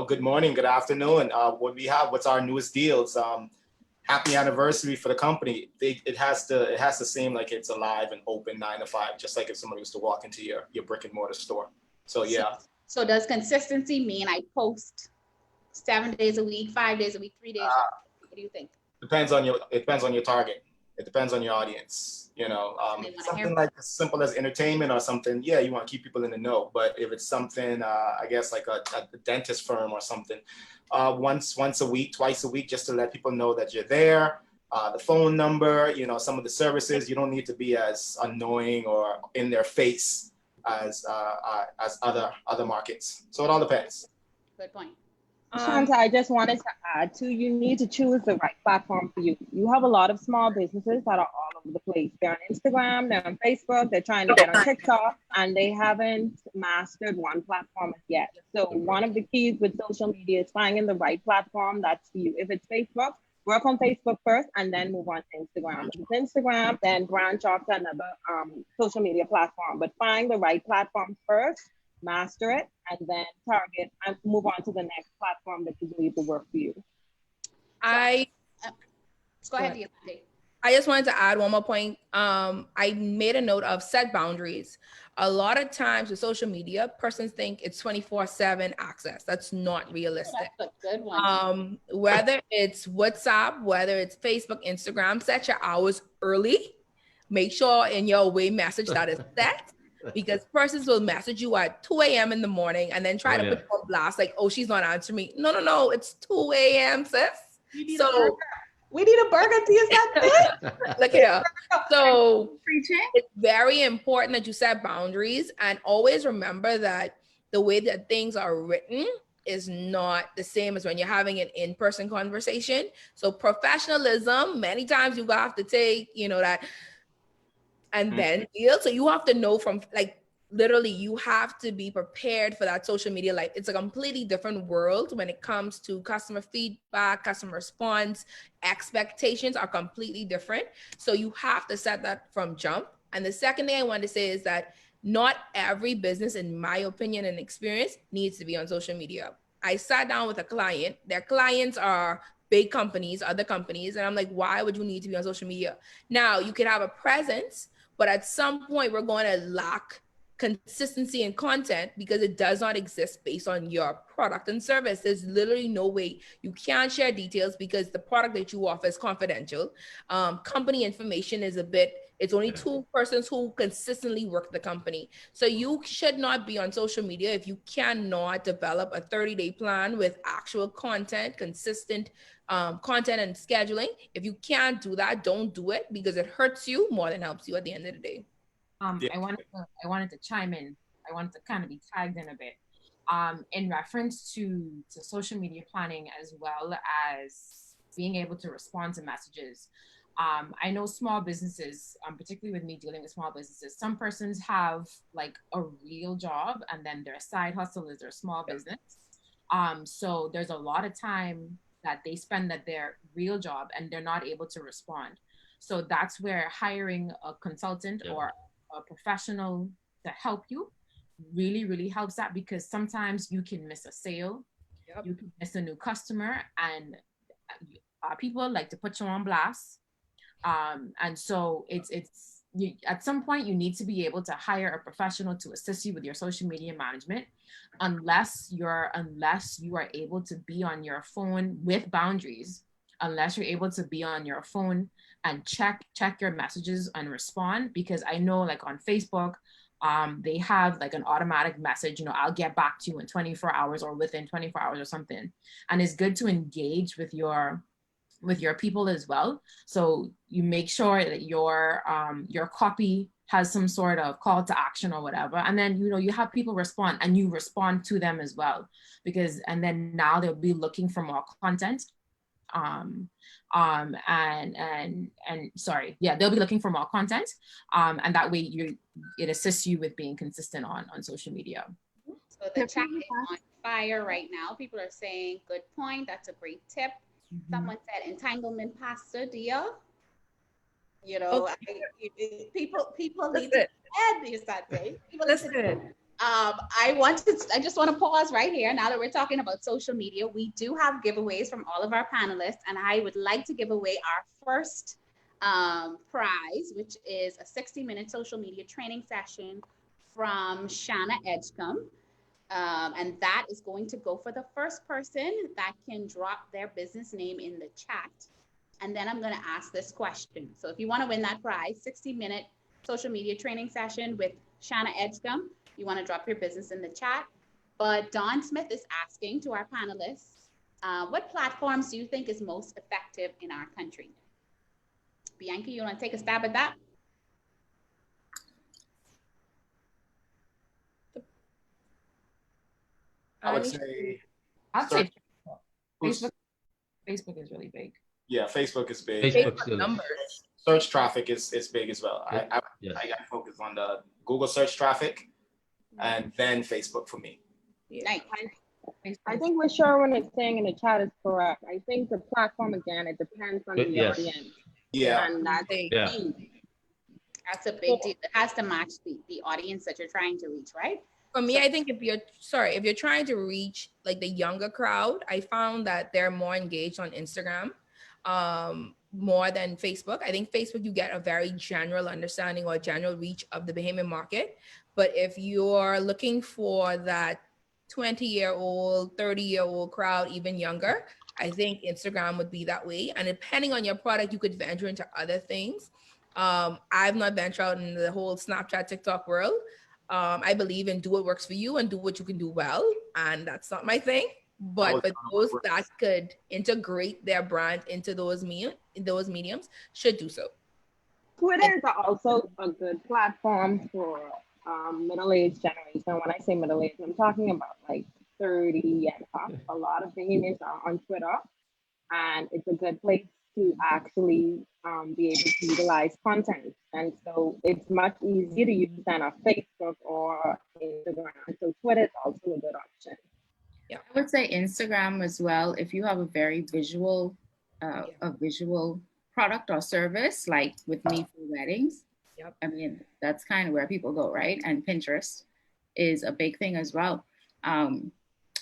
Speaker 6: Good morning, good afternoon. What's our newest deals? Happy anniversary for the company. It has to seem like it's alive and open 9 to 5, just like if somebody was to walk into your brick and mortar store. So yeah.
Speaker 2: So does consistency mean I post 7 days a week, 5 days a week, 3 days? What do you think?
Speaker 6: It depends on your target. It depends on your audience.
Speaker 2: They wanna hear
Speaker 6: Something like as simple as entertainment or something. Yeah, you want to keep people in the know. But if it's something, I guess like a dentist firm or something, once a week, twice a week, just to let people know that you're there. The phone number, some of the services. You don't need to be as annoying or in their face as other markets. So it all depends.
Speaker 2: Good point.
Speaker 3: Shanta, I just wanted to add too, you need to choose the right platform for you. You have a lot of small businesses that are all over the place. They're on Instagram, they're on Facebook, they're trying to get on TikTok, and they haven't mastered one platform yet. So one of the keys with social media is finding the right platform that's for you. If it's Facebook, work on Facebook first and then move on to Instagram. If it's Instagram, then branch off to another social media platform. But find the right platform first, master it, and then target and move on to the next platform that you believe will work for you.
Speaker 2: Go ahead, Yolande.
Speaker 4: I just wanted to add one more point. I made a note of set boundaries. A lot of times with social media, persons think it's 24/7 access. That's not realistic.
Speaker 2: That's a good one.
Speaker 4: Whether it's WhatsApp, whether it's Facebook, Instagram, set your hours early. Make sure in your away message that is set, because persons will message you at 2 a.m. in the morning and then try to put you on blast like, oh, she's not answering me. No, it's 2 a.m., sis. So
Speaker 2: we need a burger to use that.
Speaker 4: Look here. So it's very important that you set boundaries, and always remember that the way that things are written is not the same as when you're having an in-person conversation. So professionalism, many times you have to take, that and then deal. So you have to know from literally you have to be prepared for that social media life. It's a completely different world when it comes to customer feedback, customer response. Expectations are completely different. So you have to set that from jump. And the second thing I want to say is that not every business, in my opinion and experience, needs to be on social media. I sat down with a client. Their clients are big companies, other companies. And I'm like, why would you need to be on social media? Now, you can have a presence, but at some point we're going to lack consistency in content because it does not exist based on your product and service. There's literally no way. You can't share details because the product that you offer is confidential. Company information is it's only two persons who consistently work the company. So you should not be on social media if you cannot develop a 30-day plan with actual content, consistent content and scheduling. If you can't do that, don't do it, because it hurts you more than helps you at the end of the day.
Speaker 8: I wanted to chime in. I wanted to kind of be tagged in a bit in reference to social media planning, as well as being able to respond to messages. I know small businesses, particularly with me dealing with small businesses, some persons have like a real job and then their side hustle is their small business. So there's a lot of time that they spend at their real job and they're not able to respond. So that's where hiring a consultant or a professional to help you really, really helps that, because sometimes you can miss a sale, you can miss a new customer, and people like to put you on blast. And so at some point you need to be able to hire a professional to assist you with your social media management, unless you are able to be on your phone with boundaries, unless you're able to be on your phone and check your messages and respond. Because I know like on Facebook, they have like an automatic message, I'll get back to you in 24 hours or within 24 hours or something. And it's good to engage with your people as well. So you make sure that your copy has some sort of call to action or whatever. And then, you have people respond and you respond to them as well, and then now they'll be looking for more content. They'll be looking for more content. And that way it assists you with being consistent on social media.
Speaker 2: So the chat is on fire right now. People are saying, good point. That's a great tip. Someone said entanglement pasta deal. People need to add this that day. I just want to pause right here. Now that we're talking about social media, we do have giveaways from all of our panelists, and I would like to give away our first prize, which is a 60-minute social media training session from Shanna Edgecombe. And that is going to go for the first person that can drop their business name in the chat. And then I'm going to ask this question. So if you want to win that prize, 60-minute social media training session with Shanna Edgecombe, you want to drop your business in the chat. But Don Smith is asking to our panelists, what platforms do you think is most effective in our country? Bianca, you want to take a stab at that?
Speaker 6: I would say
Speaker 8: I'd say
Speaker 6: Who's-
Speaker 8: Facebook. Facebook is really big.
Speaker 6: yeah, Facebook is big.
Speaker 5: Facebook
Speaker 6: And
Speaker 5: still is.
Speaker 4: Numbers.
Speaker 6: search traffic is big as well.
Speaker 5: Yes.
Speaker 6: I focus on the Google search traffic and then Facebook for me.
Speaker 2: Nice.
Speaker 3: I think what Sherwin is saying in the chat is correct. I think the platform, again, it depends on the
Speaker 5: Yes.
Speaker 3: audience.
Speaker 6: Yeah.
Speaker 3: And that's
Speaker 5: Yeah.
Speaker 3: key.
Speaker 2: That's a big deal. It has to match the audience that you're trying to reach, right?
Speaker 4: For me, I think if you're trying to reach like the younger crowd, I found that they're more engaged on Instagram, more than Facebook. I think Facebook, you get a very general understanding or general reach of the Bahamian market. But if you're looking for that 20-year-old, 30-year-old crowd, even younger, I think Instagram would be that way. And depending on your product, you could venture into other things. I've not ventured out in the whole Snapchat, TikTok world. I believe in do what works for you and do what you can do well. And that's not my thing. But for those that could integrate their brand into those mediums should do so.
Speaker 3: Twitter is also a good platform for middle-aged generation. When I say middle-aged, I'm talking about like 30 and up. A lot of Bahamians are on Twitter, and it's a good place to actually be able to utilize content. And so it's much easier to use than a Facebook or Instagram. So Twitter is also a good option.
Speaker 9: I would say Instagram as well. If you have a very visual, a visual product or service, like with me for weddings, I mean, that's kind of where people go, right? And Pinterest is a big thing as well. I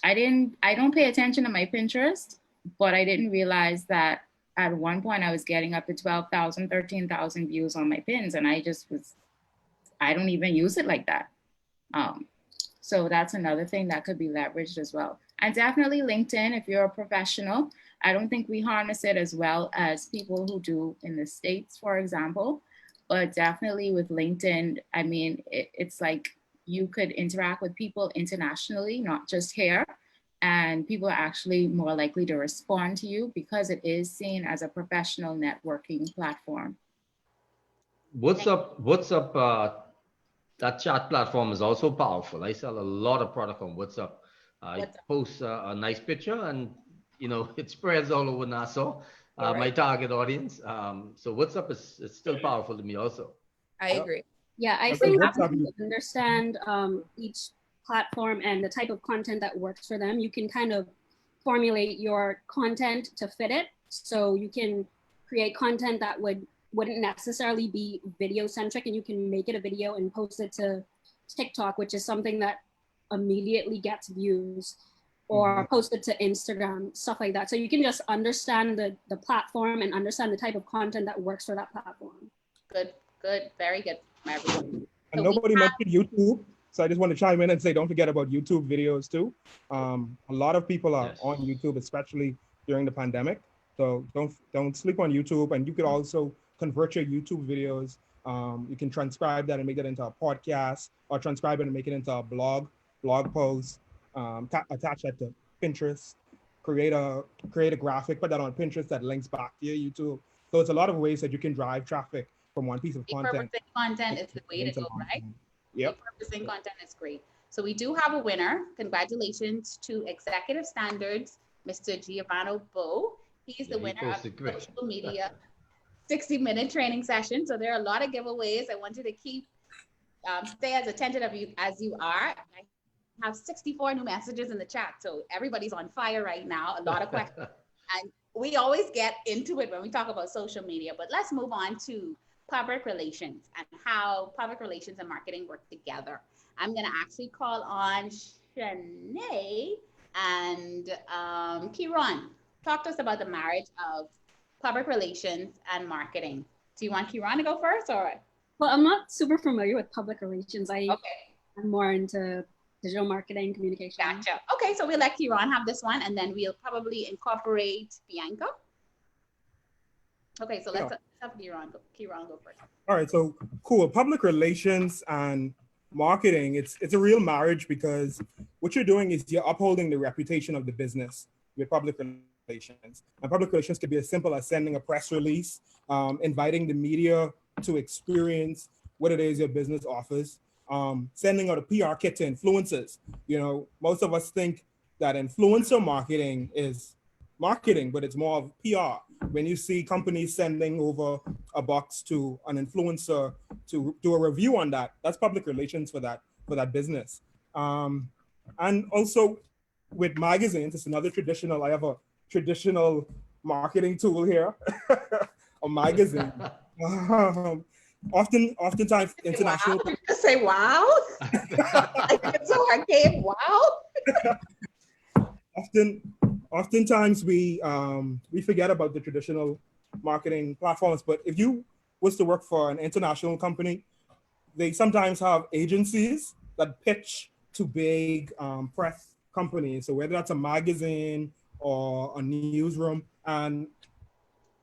Speaker 9: don't pay attention to my Pinterest, but I didn't realize that at one point I was getting up to 12,000, 13,000 views on my pins. And I don't even use it like that. So that's another thing that could be leveraged as well. And definitely LinkedIn, if you're a professional. I don't think we harness it as well as people who do in the States, for example. But definitely with LinkedIn, I mean, it's like you could interact with people internationally, not just here. And people are actually more likely to respond to you because it is seen as a professional networking platform.
Speaker 5: What's up? That chat platform is also powerful. I sell a lot of product on WhatsApp. I post a nice picture and, you know, it spreads all over Nassau, my target audience. So WhatsApp is still powerful to me also.
Speaker 4: I agree.
Speaker 10: Yeah, I think to understand each platform and the type of content that works for them, you can kind of formulate your content to fit it. So you can create content that wouldn't necessarily be video centric, and you can make it a video and post it to TikTok, which is something that immediately gets views, or post it to Instagram, stuff like that. So you can just understand the platform and understand the type of content that works for that platform.
Speaker 2: Good, very good.
Speaker 7: And nobody mentioned YouTube. So I just want to chime in and say, don't forget about YouTube videos too. A lot of people are on YouTube, especially during the pandemic. So don't sleep on YouTube. And you could also convert your YouTube videos. You can transcribe that and make it into a podcast, or transcribe it and make it into a blog post, attach that to Pinterest, create a graphic, put that on Pinterest that links back to your YouTube. So it's a lot of ways that you can drive traffic from one piece of content.
Speaker 2: Repurposing content is the way to go, right?
Speaker 7: Yep.
Speaker 2: Repurposing content is great. So we do have a winner. Congratulations to Executive Standards, Mr. Giovanni Bo. He's the winner of the social media 60-minute training session. So there are a lot of giveaways. I want you to keep stay as attentive as you are. I have 64 new messages in the chat, so everybody's on fire right now. A lot of questions, and we always get into it when we talk about social media. But let's move on to public relations and how public relations and marketing work together. I'm going to actually call on Shanae and Kiran. Talk to us about the marriage of public relations and marketing. Do you want Kiran to go first, or?
Speaker 10: Well, I'm not super familiar with public relations. I'm more into digital marketing, communication.
Speaker 2: Gotcha. Okay, so we'll let Kiran have this one, and then we'll probably incorporate Bianca. Okay, so
Speaker 7: Yeah.
Speaker 2: let's have Kieran go first.
Speaker 7: All right, so cool. Public relations and marketing, it's a real marriage because what you're doing is you're upholding the reputation of the business with public relations. And public relations can be as simple as sending a press release, inviting the media to experience what it is your business offers, sending out a PR kit to influencers. You know, most of us think that influencer marketing is marketing, but it's more of PR. When you see companies sending over a box to an influencer to do a review on that, that's public relations for that business. And also with magazines, it's another traditional. I have a traditional marketing tool here, a magazine. Oftentimes international.
Speaker 11: Wow. I say wow. So I gave wow.
Speaker 7: Oftentimes we forget about the traditional marketing platforms, but if you was to work for an international company, they sometimes have agencies that pitch to big press companies. So whether that's a magazine or a newsroom. And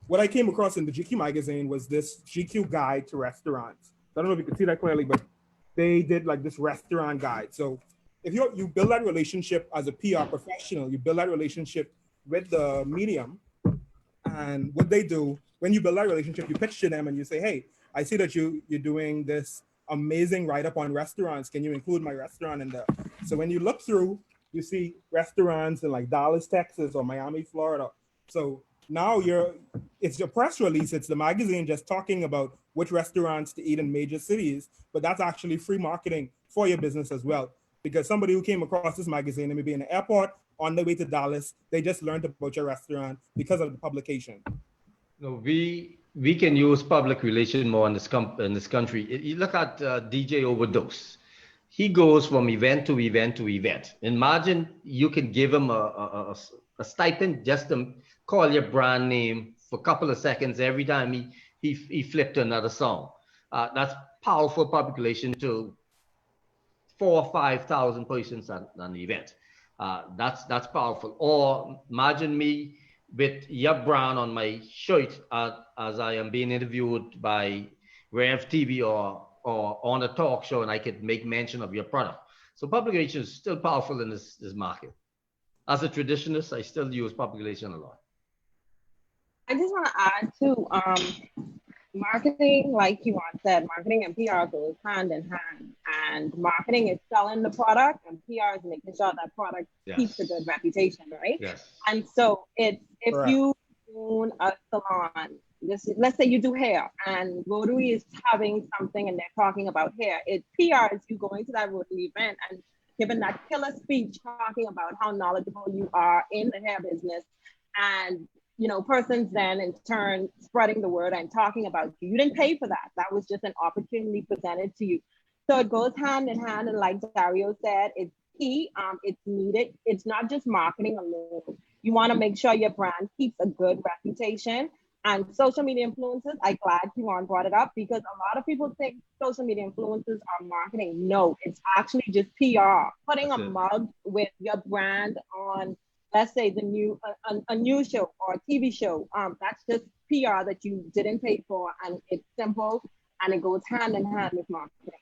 Speaker 7: what I came across in the GQ magazine was this GQ guide to restaurants. I don't know if you can see that clearly, but they did like this restaurant guide. So if you build that relationship as a PR professional, you build that relationship with the medium, and what they do, when you build that relationship, you pitch to them and you say, hey, I see that you're doing this amazing write-up on restaurants. Can you include my restaurant in there? So when you look through, you see restaurants in like Dallas, Texas, or Miami, Florida. So now it's your press release, it's the magazine just talking about which restaurants to eat in major cities, but that's actually free marketing for your business as well. Because somebody who came across this magazine and maybe in the airport on their way to Dallas, they just learned about your restaurant because of the publication.
Speaker 5: No, we can use public relation more in this country. You look at DJ Overdose. He goes from event to event to event. Imagine you can give him a stipend just to call your brand name for a couple of seconds every time he flipped another song. That's powerful public relation to 4,000 or 5,000 persons at an event. That's powerful. Or imagine me with your brand on my shirt as I am being interviewed by Rev TV or on a talk show, and I could make mention of your product. So public relations is still powerful in this market. As a traditionalist, I still use public relation a lot.
Speaker 3: I just want to add to marketing, like Kiwan said, marketing and PR goes hand in hand. And marketing is selling the product, and PR is making sure that product keeps a good reputation, right?
Speaker 5: Yes.
Speaker 3: And so if
Speaker 7: Correct.
Speaker 3: you own a salon, let's say you do hair, and Rotary is having something and they're talking about hair, it PR is you going to that Rotary event and giving that killer speech talking about how knowledgeable you are in the hair business, and persons then in turn spreading the word and talking about you. You didn't pay for that. That was just an opportunity presented to you. So it goes hand in hand. And like Dario said, it's key. It's needed. It's not just marketing alone. You want to make sure your brand keeps a good reputation. And social media influencers, I'm glad Kiwan brought it up, because a lot of people think social media influencers are marketing. No, it's actually just PR. Putting a mug with your brand on, let's say, the a news show or a TV show, that's just PR that you didn't pay for, and it's simple and it goes hand in hand with marketing.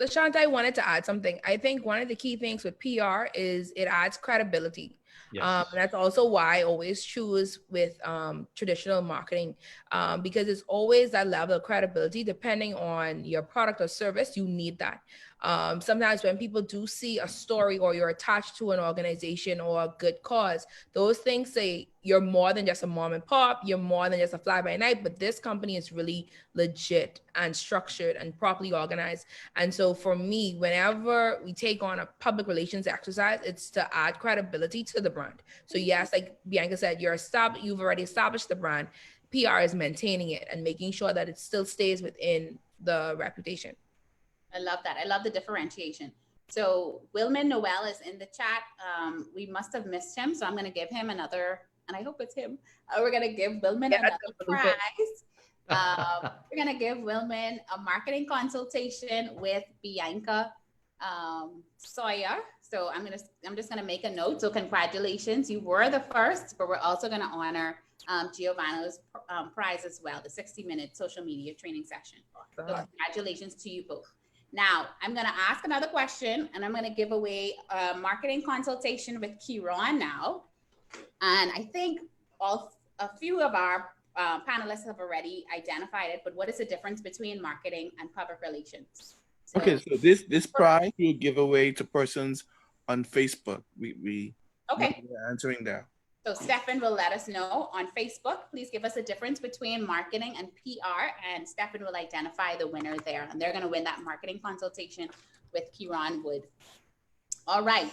Speaker 4: LaShanta, I wanted to add something. I think one of the key things with PR is it adds credibility.
Speaker 5: Yes.
Speaker 4: And that's also why I always choose with traditional marketing, because it's always that level of credibility. Depending on your product or service, you need that. Sometimes when people do see a story or you're attached to an organization or a good cause, those things say you're more than just a mom and pop, you're more than just a fly by night, but this company is really legit and structured and properly organized. And so for me, whenever we take on a public relations exercise, it's to add credibility to the brand. So yes, like Bianca said, you've already established the brand. PR is maintaining it and making sure that it still stays within the reputation.
Speaker 2: I love that. I love the differentiation. So Wilman Noel is in the chat. We must have missed him, so I'm going to give him another, and I hope it's him. We're going to give Wilman another prize. We're going to give Wilman a marketing consultation with Bianca Sawyer. So I'm just gonna make a note. So congratulations, you were the first, but we're also gonna honor Giovanna's prize as well, the 60-minute social media training session. So congratulations to you both. Now, I'm gonna ask another question, and I'm gonna give away a marketing consultation with Kieran now. And I think a few of our panelists have already identified it, but what is the difference between marketing and public relations? So,
Speaker 1: Okay, so this prize we'll give away to persons on Facebook. We're answering there.
Speaker 2: So Stefan will let us know on Facebook. Please give us a difference between marketing and PR, and Stefan will identify the winner there, and they're going to win that marketing consultation with Kieran Wood. All right.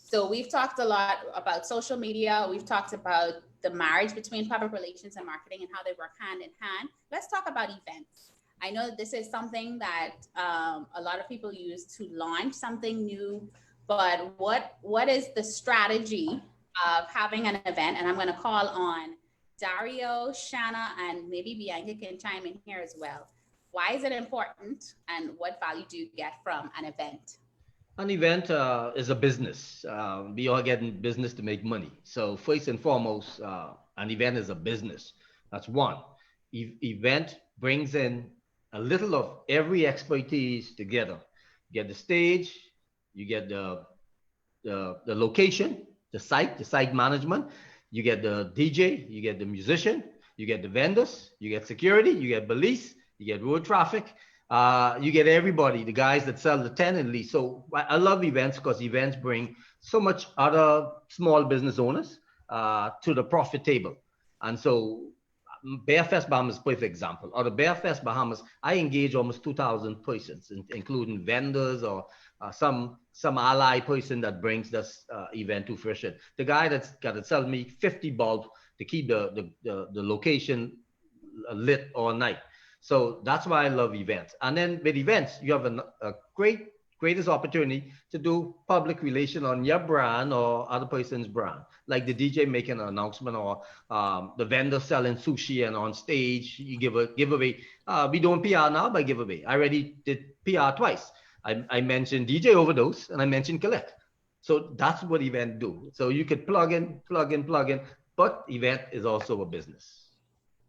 Speaker 2: So we've talked a lot about social media. We've talked about the marriage between public relations and marketing and how they work hand in hand. Let's talk about events. I know this is something that a lot of people use to launch something new, but what is the strategy of having an event? And I'm going to call on Dario, Shanna, and maybe Bianca can chime in here as well. Why is it important, and what value do you get from an event?
Speaker 5: An event is a business. We all get in business to make money. So first and foremost, an event is a business. That's one. Event brings in a little of every expertise together. You get the stage, you get the location, the site management, you get the DJ, you get the musician, you get the vendors, you get security, you get police, you get road traffic, you get everybody, the guys that sell the tent and lease. So I love events because events bring so much other small business owners to the profit table. And so Bearfest Bahamas is a perfect example. Out of Bearfest Bahamas, I engage almost 2,000 persons, including vendors or some ally person that brings this event to fruition. The guy that's got to sell me 50 bulbs to keep the location lit all night. So that's why I love events. And then with events, you have a greatest opportunity to do public relation on your brand or other person's brand, like the DJ making an announcement or the vendor selling sushi and on stage you give away. We doing PR now by giveaway. I already did PR twice. I mentioned DJ Overdose and I mentioned Collect. So that's what event do. So you could plug in, but event is also a business,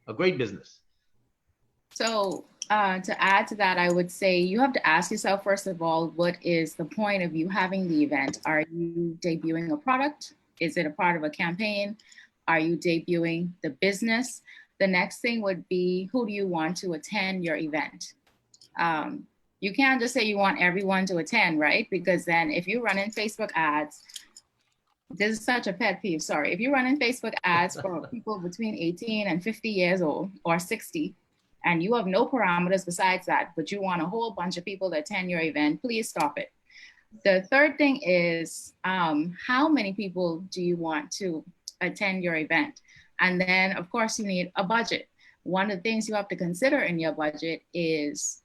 Speaker 5: a great business.
Speaker 9: So to add to that, I would say you have to ask yourself, first of all, what is the point of you having the event? Are you debuting a product? Is it a part of a campaign? Are you debuting the business? The next thing would be, who do you want to attend your event? You can't just say you want everyone to attend, right? Because then if you run in Facebook ads, this is such a pet peeve, sorry. If you run in Facebook ads for people between 18 and 50 years old or 60, and you have no parameters besides that, but you want a whole bunch of people to attend your event, please stop it. The third thing is, how many people do you want to attend your event? And then, of course, you need a budget. One of the things you have to consider in your budget is,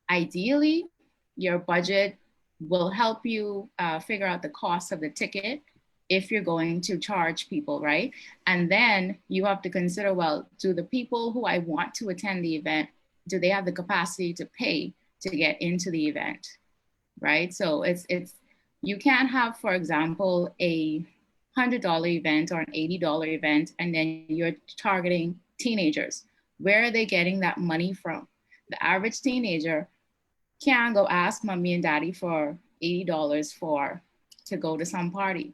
Speaker 9: ideally, your budget will help you figure out the cost of the ticket if you're going to charge people, right? And then you have to consider, well, do the people who I want to attend the event, do they have the capacity to pay to get into the event, right? So you can't have, for example, a $100 event or an $80 event, and then you're targeting teenagers. Where are they getting that money from? The average teenager can't go ask mommy and daddy for $80 to go to some party.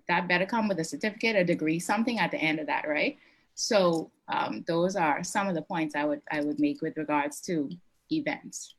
Speaker 9: That better come with a certificate, a degree, something at the end of that, right? So those are some of the points I would make with regards to events.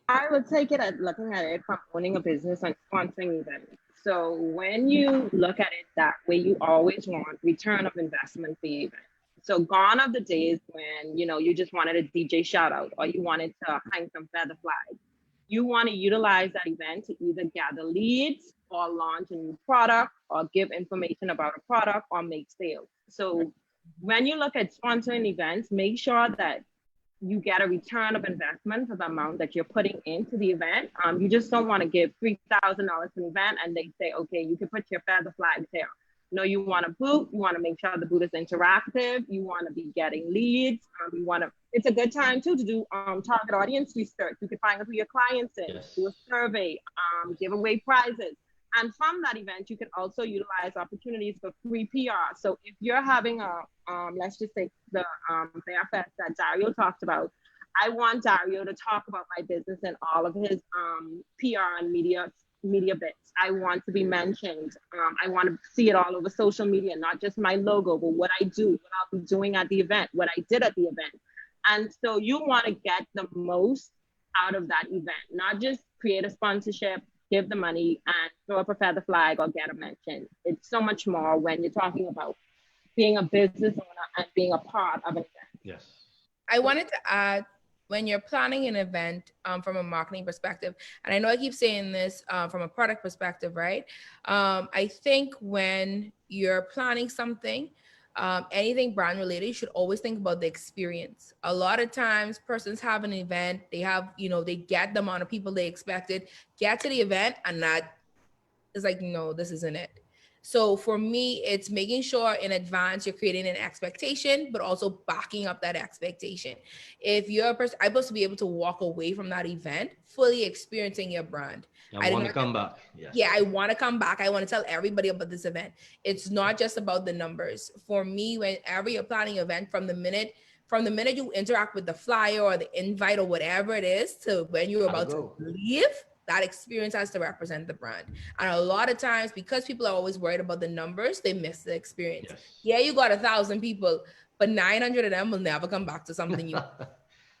Speaker 3: I would take it at looking at it from owning a business and sponsoring events. So when you look at it that way, you always want return of investment for your event. So gone are the days when, you just wanted a DJ shout out or you wanted to hang some feather flags. You want to utilize that event to either gather leads or launch a new product or give information about a product or make sales. So when you look at sponsoring events, make sure that you get a return of investment for the amount that you're putting into the event. You just don't want to give $3,000 to an event and they say, okay, you can put your feather flags here. No, you want a booth. You want to make sure the booth is interactive. You want to be getting leads. It's a good time too to do target audience research. You can find out who your clients is,
Speaker 5: Yes.
Speaker 3: do a survey, give away prizes. And from that event, you can also utilize opportunities for free PR. So if you're having a, let's just say the Fair Fest that Dario talked about, I want Dario to talk about my business and all of his PR and media bits. I want to be mentioned. I want to see it all over social media, not just my logo, but what I do, what I'll be doing at the event, what I did at the event. And so you want to get the most out of that event, not just create a sponsorship, give the money and throw up a feather flag or get a mention. It's so much more when you're talking about being a business owner and being a part of an event.
Speaker 5: Yes.
Speaker 4: I wanted to add, when you're planning an event from a marketing perspective, and I know I keep saying this from a product perspective, right? I think when you're planning something, anything brand related, you should always think about the experience. A lot of times persons have an event, they have, they get the amount of people they expected, get to the event, and that is like, no, this isn't it. So for me, it's making sure in advance you're creating an expectation, but also backing up that expectation. If you're a person, I'm supposed to be able to walk away from that event fully experiencing your brand.
Speaker 5: I want to come back. Yes.
Speaker 4: Yeah, I want to come back. I want to tell everybody about this event. It's not just about the numbers. For me, whenever you're planning an event, from the minute you interact with the flyer or the invite or whatever it is to when you're about to leave, that experience has to represent the brand. And a lot of times, because people are always worried about the numbers, they miss the experience.
Speaker 5: Yes.
Speaker 4: Yeah, you got 1,000 people, but 900 of them will never come back to something you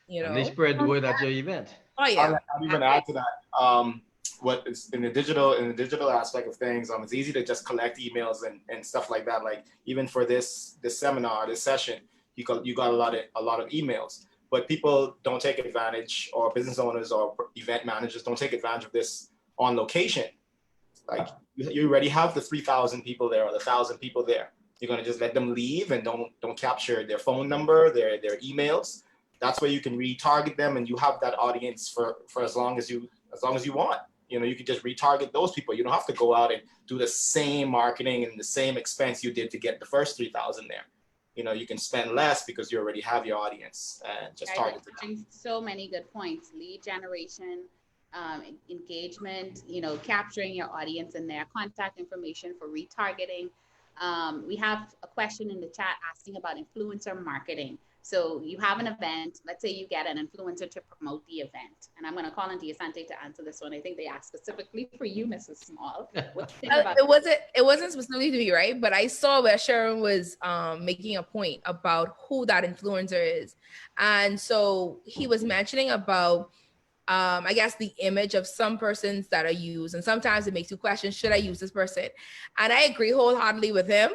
Speaker 5: And they spread the word at your event.
Speaker 4: Oh yeah.
Speaker 6: I'll even add to that. What is in the digital aspect of things, it's easy to just collect emails and stuff like that. Like even for this seminar, this session, you got a lot of emails. But people don't take advantage, or business owners or event managers don't take advantage of this on location. Like you already have the 3,000 people there or the 1,000 people there. You're gonna just let them leave and don't capture their phone number, their emails. That's where you can retarget them, and you have that audience for as long as you want. You can just retarget those people. You don't have to go out and do the same marketing and the same expense you did to get the first 3,000 there. You can spend less because you already have your audience and just target them.
Speaker 2: So many good points: lead generation, engagement, capturing your audience in their contact information for retargeting. We have a question in the chat asking about influencer marketing. So you have an event, let's say you get an influencer to promote the event. And I'm going to call on Diasante to answer this one. I think they asked specifically for you, Mrs. Small. What do you think about
Speaker 4: it wasn't specifically to me, right? But I saw where Sharon was making a point about who that influencer is. And so he was mentioning about I guess the image of some persons that are used. And sometimes it makes you question, should I use this person? And I agree wholeheartedly with him,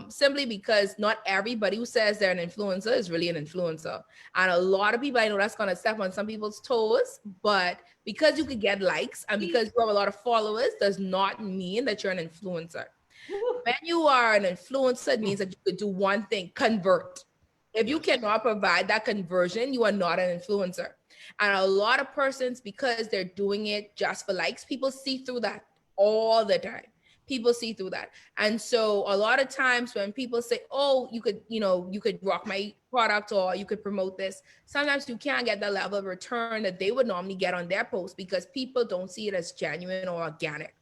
Speaker 4: simply because not everybody who says they're an influencer is really an influencer. And a lot of people, I know that's going to step on some people's toes, but because you could get likes and because you have a lot of followers does not mean that you're an influencer. When you are an influencer, it means that you could do one thing, convert. If you cannot provide that conversion, you are not an influencer. And a lot of persons, because they're doing it just for likes, people see through that all the time. People see through that. And so a lot of times when people say, oh, you could rock my product or you could promote this, sometimes you can't get the level of return that they would normally get on their post because people don't see it as genuine or organic.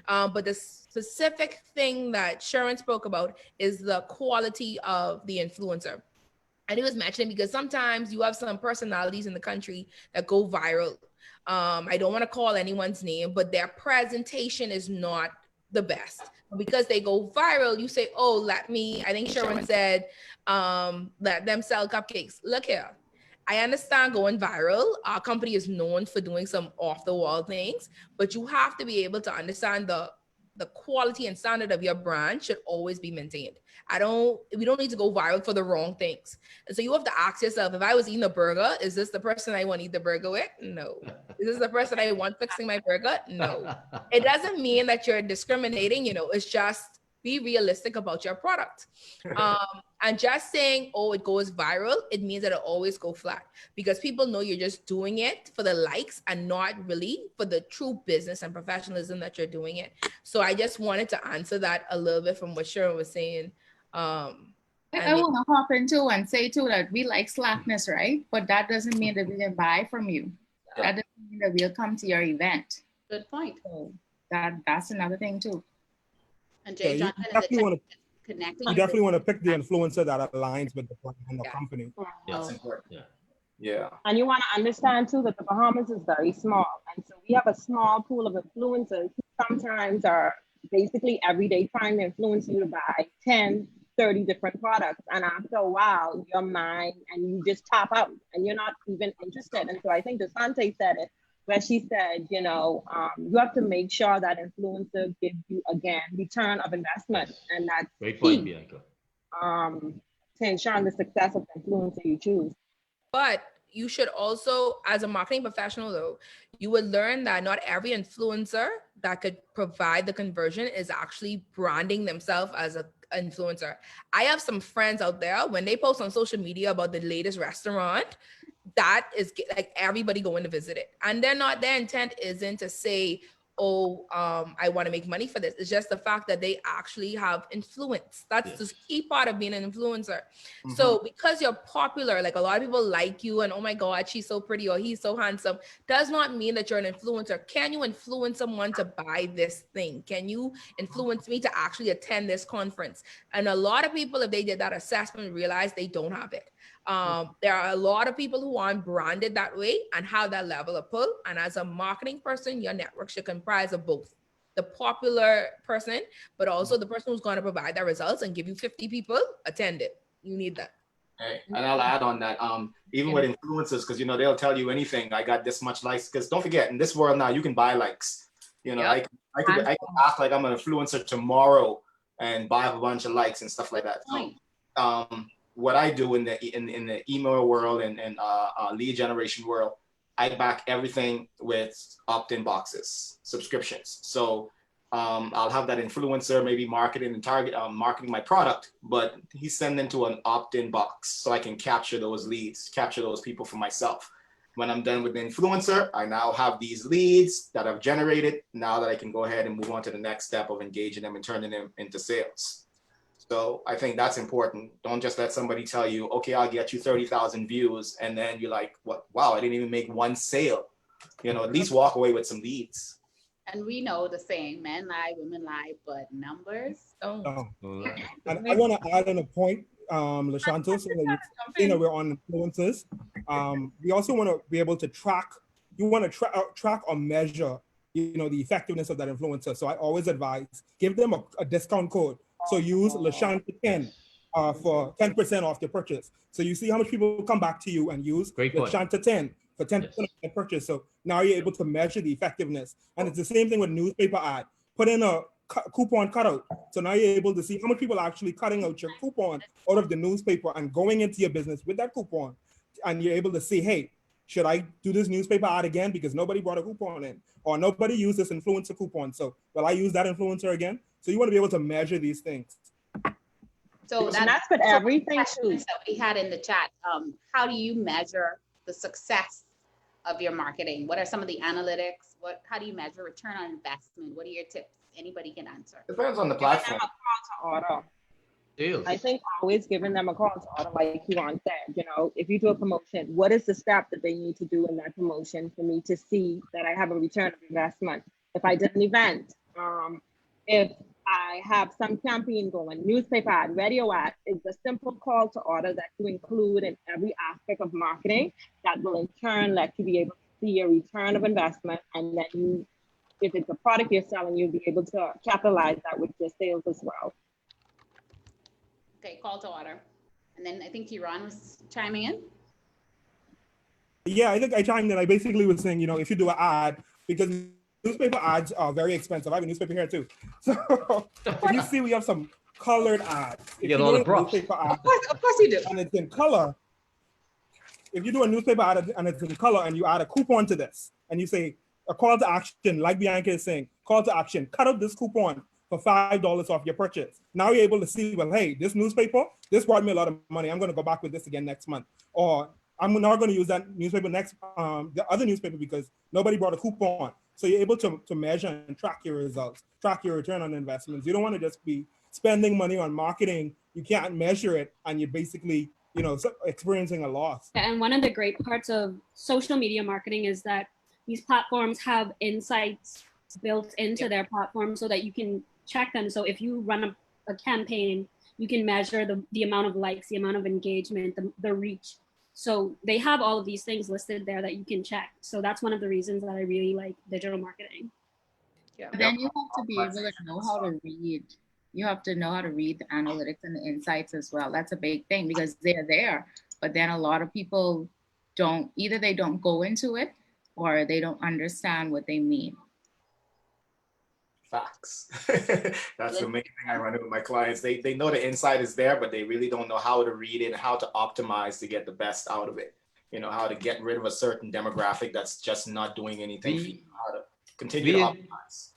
Speaker 4: But the specific thing that Sharon spoke about is the quality of the influencer. And he was mentioning because sometimes you have some personalities in the country that go viral. I don't want to call anyone's name, but their presentation is not the best. Because they go viral, you say, oh, I think Sharon said, let them sell cupcakes. Look here. I understand going viral. Our company is known for doing some off the wall things, but you have to be able to understand the quality and standard of your brand should always be maintained. We don't need to go viral for the wrong things. And so you have to ask yourself, if I was eating a burger, is this the person I want to eat the burger with? No. Is this the person I want fixing my burger? No. It doesn't mean that you're discriminating, it's just Be realistic about your product. And just saying, oh, it goes viral, it means that it always go flat, because people know you're just doing it for the likes and not really for the true business and professionalism that you're doing it. So I just wanted to answer that a little bit from what Sharon was saying.
Speaker 9: I want to hop in too and say too that we like slackness, right? But that doesn't mean that we can buy from you. That doesn't mean that we'll come to your event.
Speaker 2: Good point.
Speaker 9: So that's another thing too.
Speaker 2: And Jay
Speaker 7: Yeah,
Speaker 2: Johnson
Speaker 7: you
Speaker 2: is connecting.
Speaker 7: You definitely want to pick the influencer that aligns with the brand and the
Speaker 2: Yeah.
Speaker 7: company.
Speaker 6: That's important.
Speaker 5: Yeah.
Speaker 6: Yeah.
Speaker 3: And you want to understand too that the Bahamas is very small. And so we have a small pool of influencers who sometimes are basically every day trying to influence you to buy 10, 30 different products. And after a while, you're mine and you just tap out and you're not even interested. And so I think Desante said it, where she said, you have to make sure that influencer gives you, again, return of investment. And that's
Speaker 5: Great point,
Speaker 3: key,
Speaker 5: Bianca.
Speaker 3: to ensuring the success of the influencer you choose.
Speaker 4: But you should also, as a marketing professional though, you would learn that not every influencer that could provide the conversion is actually branding themselves as an influencer. I have some friends out there, when they post on social media about the latest restaurant, that is like everybody going to visit it. And their intent isn't to say, oh, I want to make money for this. It's just the fact that they actually have influence. That's the key part of being an influencer.
Speaker 6: Mhm.
Speaker 4: So because you're popular, like a lot of people like you and, oh my God, she's so pretty or he's so handsome, does not mean that you're an influencer. Can you influence someone to buy this thing? Can you influence me to actually attend this conference? And a lot of people, if they did that assessment, realize they don't have it. There are a lot of people who aren't branded that way and have that level of pull. And as a marketing person, your network should comprise of both the popular person, but also the person who's going to provide that results and give you 50 people attend it. You need that.
Speaker 6: Hey, and I'll add on that, even with influencers, because they'll tell you anything. I got this much likes, because don't forget, in this world now, you can buy likes. I can act like I'm an influencer tomorrow and buy a bunch of likes and stuff like that. So, what I do in the email world and lead generation world, I back everything with opt-in boxes, subscriptions. So I'll have that influencer maybe marketing my product, but he's sending to an opt-in box so I can capture those leads, capture those people for myself. When I'm done with the influencer, I now have these leads that I've generated now that I can go ahead and move on to the next step of engaging them and turning them into sales. So I think that's important. Don't just let somebody tell you, okay, I'll get you 30,000 views. And then you're like, what? Wow, I didn't even make one sale. At least walk away with some leads.
Speaker 2: And we know the saying, men lie, women lie, but numbers don't.
Speaker 7: And I want to add in a point, LaShanta, so that we're on influencers. We also want to be able to track. You want to track or measure, the effectiveness of that influencer. So I always advise, give them a discount code. So use LaShanta 10 for 10% off your purchase. So you see how much people come back to you and use LaShanta 10 for 10% off their purchase. So now you're able to measure the effectiveness. And it's the same thing with newspaper ad. Put in a coupon cutout. So now you're able to see how much people are actually cutting out your coupon out of the newspaper and going into your business with that coupon. And you're able to see, hey, should I do this newspaper ad again because nobody brought a coupon in, or nobody used this influencer coupon? So will I use that influencer again? So you want to be able to measure these things.
Speaker 2: So
Speaker 3: that's what everything
Speaker 2: that we had in the chat. How do you measure the success of your marketing? What are some of the analytics? How do you measure return on investment? What are your tips? Anybody can answer.
Speaker 6: Depends on the platform.
Speaker 3: I think always giving them a call to order, like Yvonne said, if you do a promotion, what is the step that they need to do in that promotion for me to see that I have a return of investment? If I did an event, if I have some campaign going, newspaper ad, radio ad, is a simple call to order that you include in every aspect of marketing that will in turn let you be able to see a return of investment. And then you, if it's a product you're selling, you'll be able to capitalize that with your sales as well.
Speaker 2: Okay, call to order. And then I think Kiran was chiming in.
Speaker 7: Yeah, I think I chimed in. I basically was saying, if you do an ad, because newspaper ads are very expensive. I have a newspaper here too. So if you see we have some colored ads.
Speaker 5: You get all the props.
Speaker 2: Of course you do.
Speaker 7: And it's in color. If you do a newspaper ad and it's in color and you add a coupon to this and you say a call to action, like Bianca is saying, call to action, cut out this coupon for $5 off your purchase. Now you're able to see, well, hey, this newspaper, this brought me a lot of money. I'm going to go back with this again next month. Or I'm not going to use that newspaper the other newspaper because nobody brought a coupon. So you're able to measure and track your results, track your return on investments. You don't want to just be spending money on marketing. You can't measure it and you're basically, experiencing a loss.
Speaker 10: And one of the great parts of social media marketing is that these platforms have insights built into their platform so that you can check them. So if you run a campaign, you can measure the amount of likes, the amount of engagement, the reach. So they have all of these things listed there that you can check. So that's one of the reasons that I really like digital marketing.
Speaker 9: But then you have to be able to know how to read. You have to know how to read the analytics and the insights as well. That's a big thing because they're there. But then a lot of people either they don't go into it or they don't understand what they mean.
Speaker 6: Facts. That's the main thing I run into with my clients. They know the insight is there, but they really don't know how to read it and how to optimize to get the best out of it. How to get rid of a certain demographic that's just not doing anything for you, how to continue to optimize.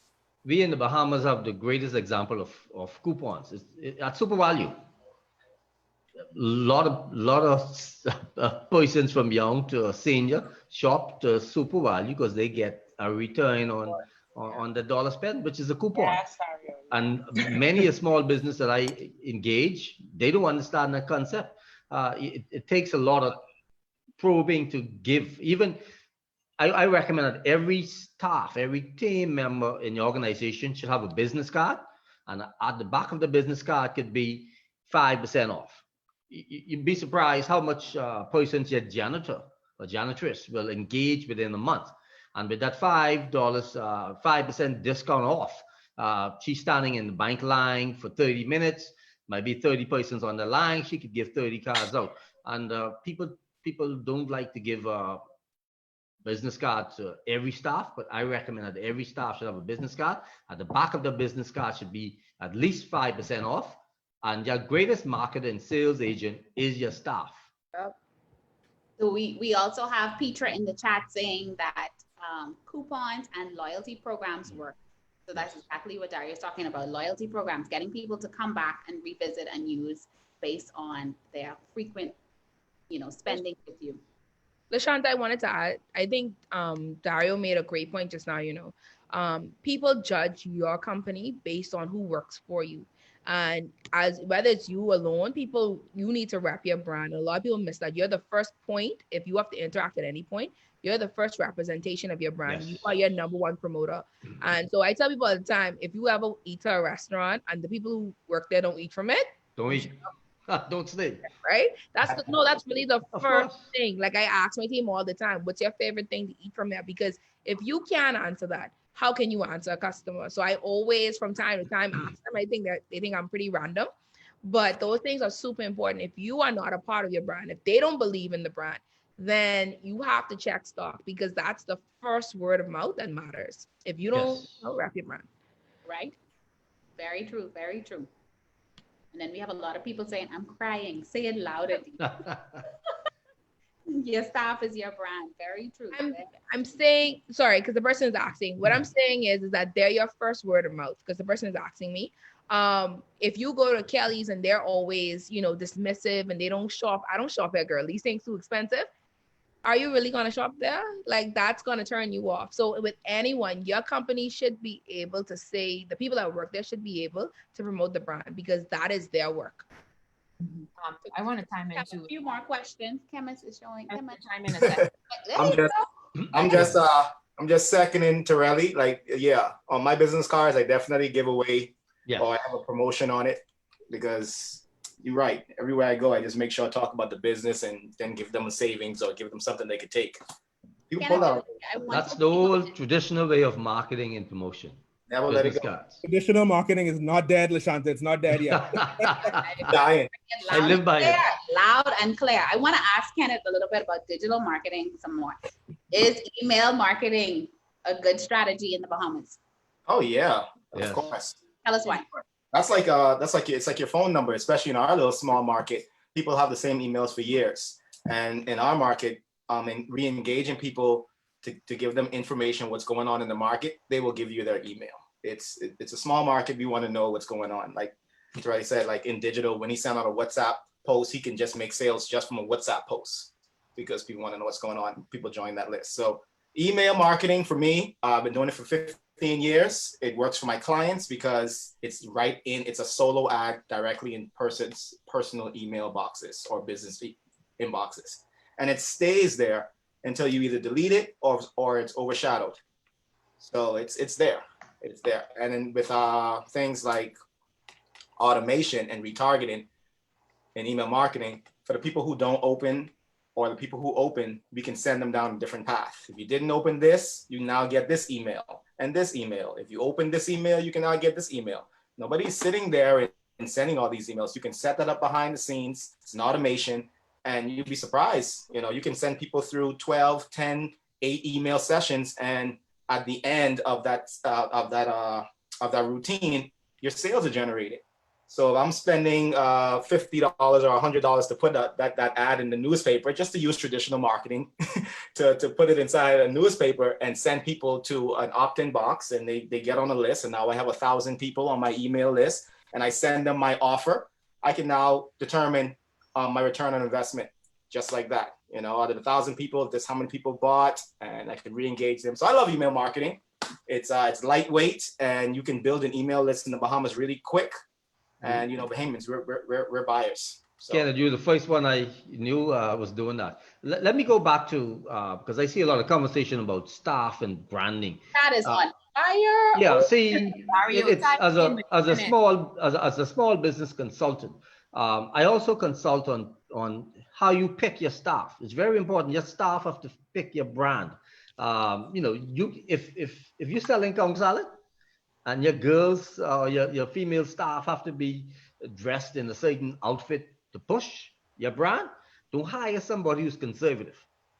Speaker 5: We in the Bahamas have the greatest example of coupons. At Super Value. Lot of persons from young to senior shop to Super Value because they get a return on the dollar spent, which is a coupon.
Speaker 3: Yes,
Speaker 5: and many a small business that I engage, they don't understand that concept. It takes a lot of probing to give. Even I recommend that every staff, every team member in your organization should have a business card, and at the back of the business card could be 5% off. You'd be surprised how much persons your janitor or janitress will engage within a month. And with that $5, 5% discount off, she's standing in the bank line for 30 minutes, might be 30 persons on the line. She could give 30 cards out. And people don't like to give business card to every staff, but I recommend that every staff should have a business card. At the back of the business card should be at least 5% off. And your greatest marketer and sales agent is your staff.
Speaker 2: Yep. So we also have Petra in the chat saying that coupons and loyalty programs work. So that's exactly what Dario's talking about. Loyalty programs, getting people to come back and revisit and use based on their frequent, spending with you.
Speaker 4: LaShanta, I wanted to add, I think Dario made a great point just now, people judge your company based on who works for you. And as whether it's you alone, you need to rep your brand. A lot of people miss that. You're the first point. If you have to interact at any point, you're the first representation of your brand. Yes. You are your number one promoter. And so I tell people all the time, if you ever eat at a restaurant and the people who work there don't eat from it,
Speaker 5: don't eat. Don't stay.
Speaker 4: Right? That's really the first thing. Like I ask my team all the time, what's your favorite thing to eat from there? Because if you can't answer that, how can you answer a customer? So I always, from time to time, ask them. I think that they think I'm pretty random, but those things are super important. If you are not a part of your brand, if they don't believe in the brand, then you have to check stock because that's the first word of mouth that matters. If you don't rep your brand.
Speaker 2: Right? Very true. Very true. And then we have a lot of people saying, I'm crying. Say it louder. Your staff is your brand. Very true.
Speaker 4: I'm saying, sorry, because the person is asking. What I'm saying is that they're your first word of mouth because the person is asking me. If you go to Kelly's and they're always, dismissive and they don't shop, I don't shop at Girl. These things too expensive. Are you really going to shop there? Like that's going to turn you off. So with anyone, your company should be able to say, the people that work there should be able to promote the brand because that is their work.
Speaker 8: I want to chime in too.
Speaker 2: A few more questions. Chemist is showing.
Speaker 8: Chime in a second.
Speaker 6: I'm just seconding Torelli. Like, on my business cards, I definitely give away or I have a promotion on it because you're right. Everywhere I go, I just make sure I talk about the business and then give them a savings or give them something they could take. People pull out.
Speaker 5: That's the old traditional way of marketing and promotion.
Speaker 6: Never let it go.
Speaker 7: Traditional marketing is not dead, LaShanta. It's not dead yet.
Speaker 6: Dying.
Speaker 5: I live by it.
Speaker 2: Loud and clear. I want to ask Kenneth a little bit about digital marketing some more. Is email marketing a good strategy in the Bahamas?
Speaker 6: Oh yeah, of course.
Speaker 2: Tell us why.
Speaker 6: It's like your phone number, especially in our little small market. People have the same emails for years, and in our market, and re-engaging people to give them information what's going on in the market, they will give you their email. It's a small market. We want to know what's going on. Like Terrell said, like in digital, when he sent out a WhatsApp post, he can just make sales just from a WhatsApp post because people want to know what's going on. People join that list. So email marketing for me, I've been doing it for 15 years. It works for my clients because it's a solo ad directly in personal email boxes or business inboxes. And it stays there until you either delete it or it's overshadowed. So it's there. And then with things like automation and retargeting and email marketing, for the people who don't open or the people who open, we can send them down a different path. If you didn't open this, you now get this email and this email. If you open this email, you can now get this email. Nobody's sitting there and sending all these emails. You can set that up behind the scenes. It's an automation and you'd be surprised. You can send people through 12, 10, 8 email sessions. And at the end of that routine, your sales are generated. So if I'm spending $50 or $100 to put that ad in the newspaper, just to use traditional marketing, to put it inside a newspaper and send people to an opt-in box and they get on a list. And now I have 1,000 people on my email list and I send them my offer. I can now determine my return on investment just like that. Out of 1,000 people, this how many people bought, and I can re-engage them. So I love email marketing. It's lightweight and you can build an email list in the Bahamas really quick. And Bahamians, we're buyers. So.
Speaker 5: Kenneth, you're the first one I knew was doing that. Let me go back to because I see a lot of conversation about staff and branding.
Speaker 2: That is on fire.
Speaker 5: Yeah, see, it's as a small business consultant. I also consult on how you pick your staff. It's very important. Your staff have to pick your brand. If you're selling Kong salad, and your girls or your female staff have to be dressed in a certain outfit to push your brand, don't hire somebody who's conservative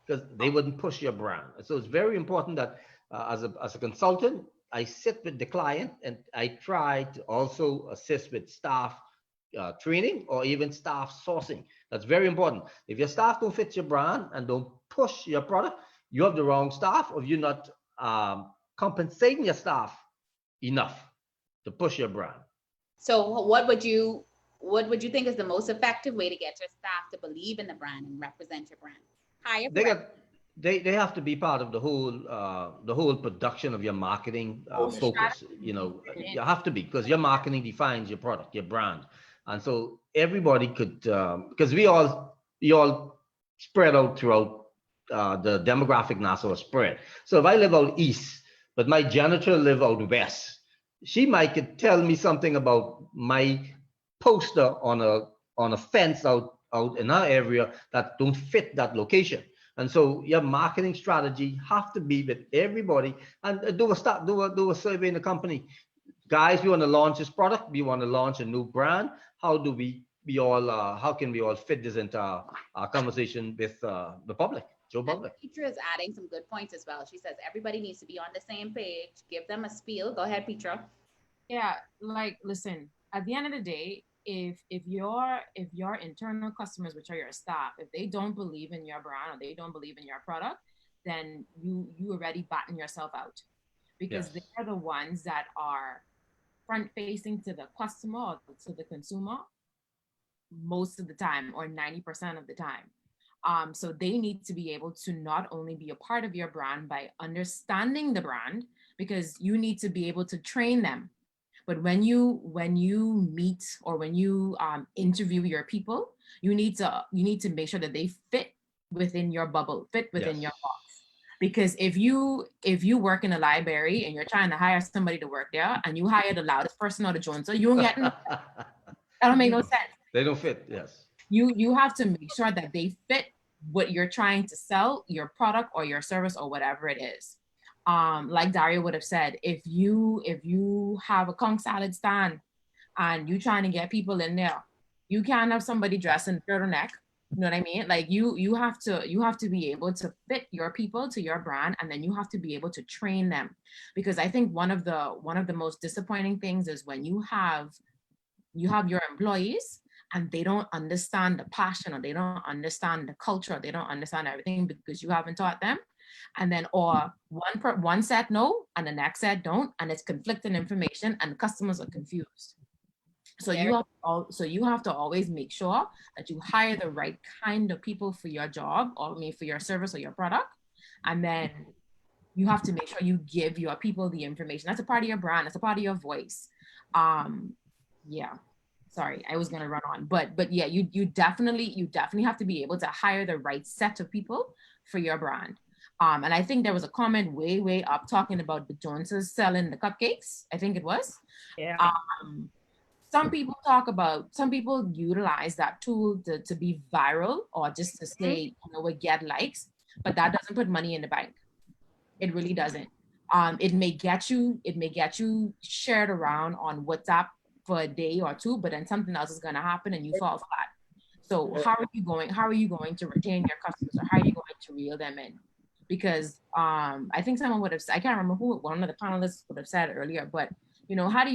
Speaker 5: because they wouldn't push your brand. So it's very important that as a consultant, I sit with the client and I try to also assist with staff training or even staff sourcing. That's very important. If your staff don't fit your brand and don't push your product, you have the wrong staff, or you're not compensating your staff enough to push your brand.
Speaker 2: So what would you think is the most effective way to get your staff to believe in the brand and represent your brand?
Speaker 5: They have to be part of the whole production of your marketing focus. You have to be, because your marketing defines your product, your brand. And so everybody could, because we all spread out throughout the demographic Nassau spread. So if I live out east, but my janitor live out west, she might could tell me something about my poster on a fence out in our area that don't fit that location. And so your marketing strategy have to be with everybody, and do a survey in the company. Guys, we want to launch this product. We want to launch a new brand. How can we all fit this into our conversation with the public?
Speaker 2: Petra is adding some good points as well. She says everybody needs to be on the same page. Give them a spiel. Go ahead, Petra.
Speaker 8: Yeah, listen, at the end of the day, if your internal customers, which are your staff, if they don't believe in your brand or they don't believe in your product, then you already batten yourself out, because they are the ones that are front facing to the customer or to the consumer most of the time, or 90% of the time. So they need to be able to not only be a part of your brand by understanding the brand, because you need to be able to train them. But when you meet or when you interview your people, you need to make sure that they fit within your bubble, fit within your box. Because if you work in a library and you're trying to hire somebody to work there, and you hire the loudest person or the Joneser, you won't get no. That don't make no sense.
Speaker 5: They don't fit. Yes.
Speaker 8: You have to make sure that they fit what you're trying to sell, your product or your service or whatever it is. Like Dario would have said, if you have a Kong salad stand and you trying to get people in there, you can't have somebody dressed in turtleneck. You know what I mean? Like you have to be able to fit your people to your brand, and then you have to be able to train them. Because I think one of the most disappointing things is when you have your employees and they don't understand the passion, or they don't understand the culture, or they don't understand everything because you haven't taught them. and then or one said no and the next said don't, and it's conflicting information and customers are confused. So you have to always make sure that you hire the right kind of people for your job, or I mean for your service or your product, and then you have to make sure you give your people the information. That's a part of your brand. That's a part of your voice. Yeah. Sorry, I was gonna run on, but yeah, you definitely have to be able to hire the right set of people for your brand. And I think there was a comment way up talking about the Joneses selling the cupcakes. I think it was.
Speaker 4: Yeah.
Speaker 8: Some people utilize that tool to be viral or just to say, get likes, but that doesn't put money in the bank. It really doesn't. It may get you shared around on WhatsApp for a day or two, but then something else is going to happen and you fall flat. So how are you going to retain your customers, or how are you going to reel them in? Because I think someone would have, I can't remember who one of the panelists would have said earlier, but how do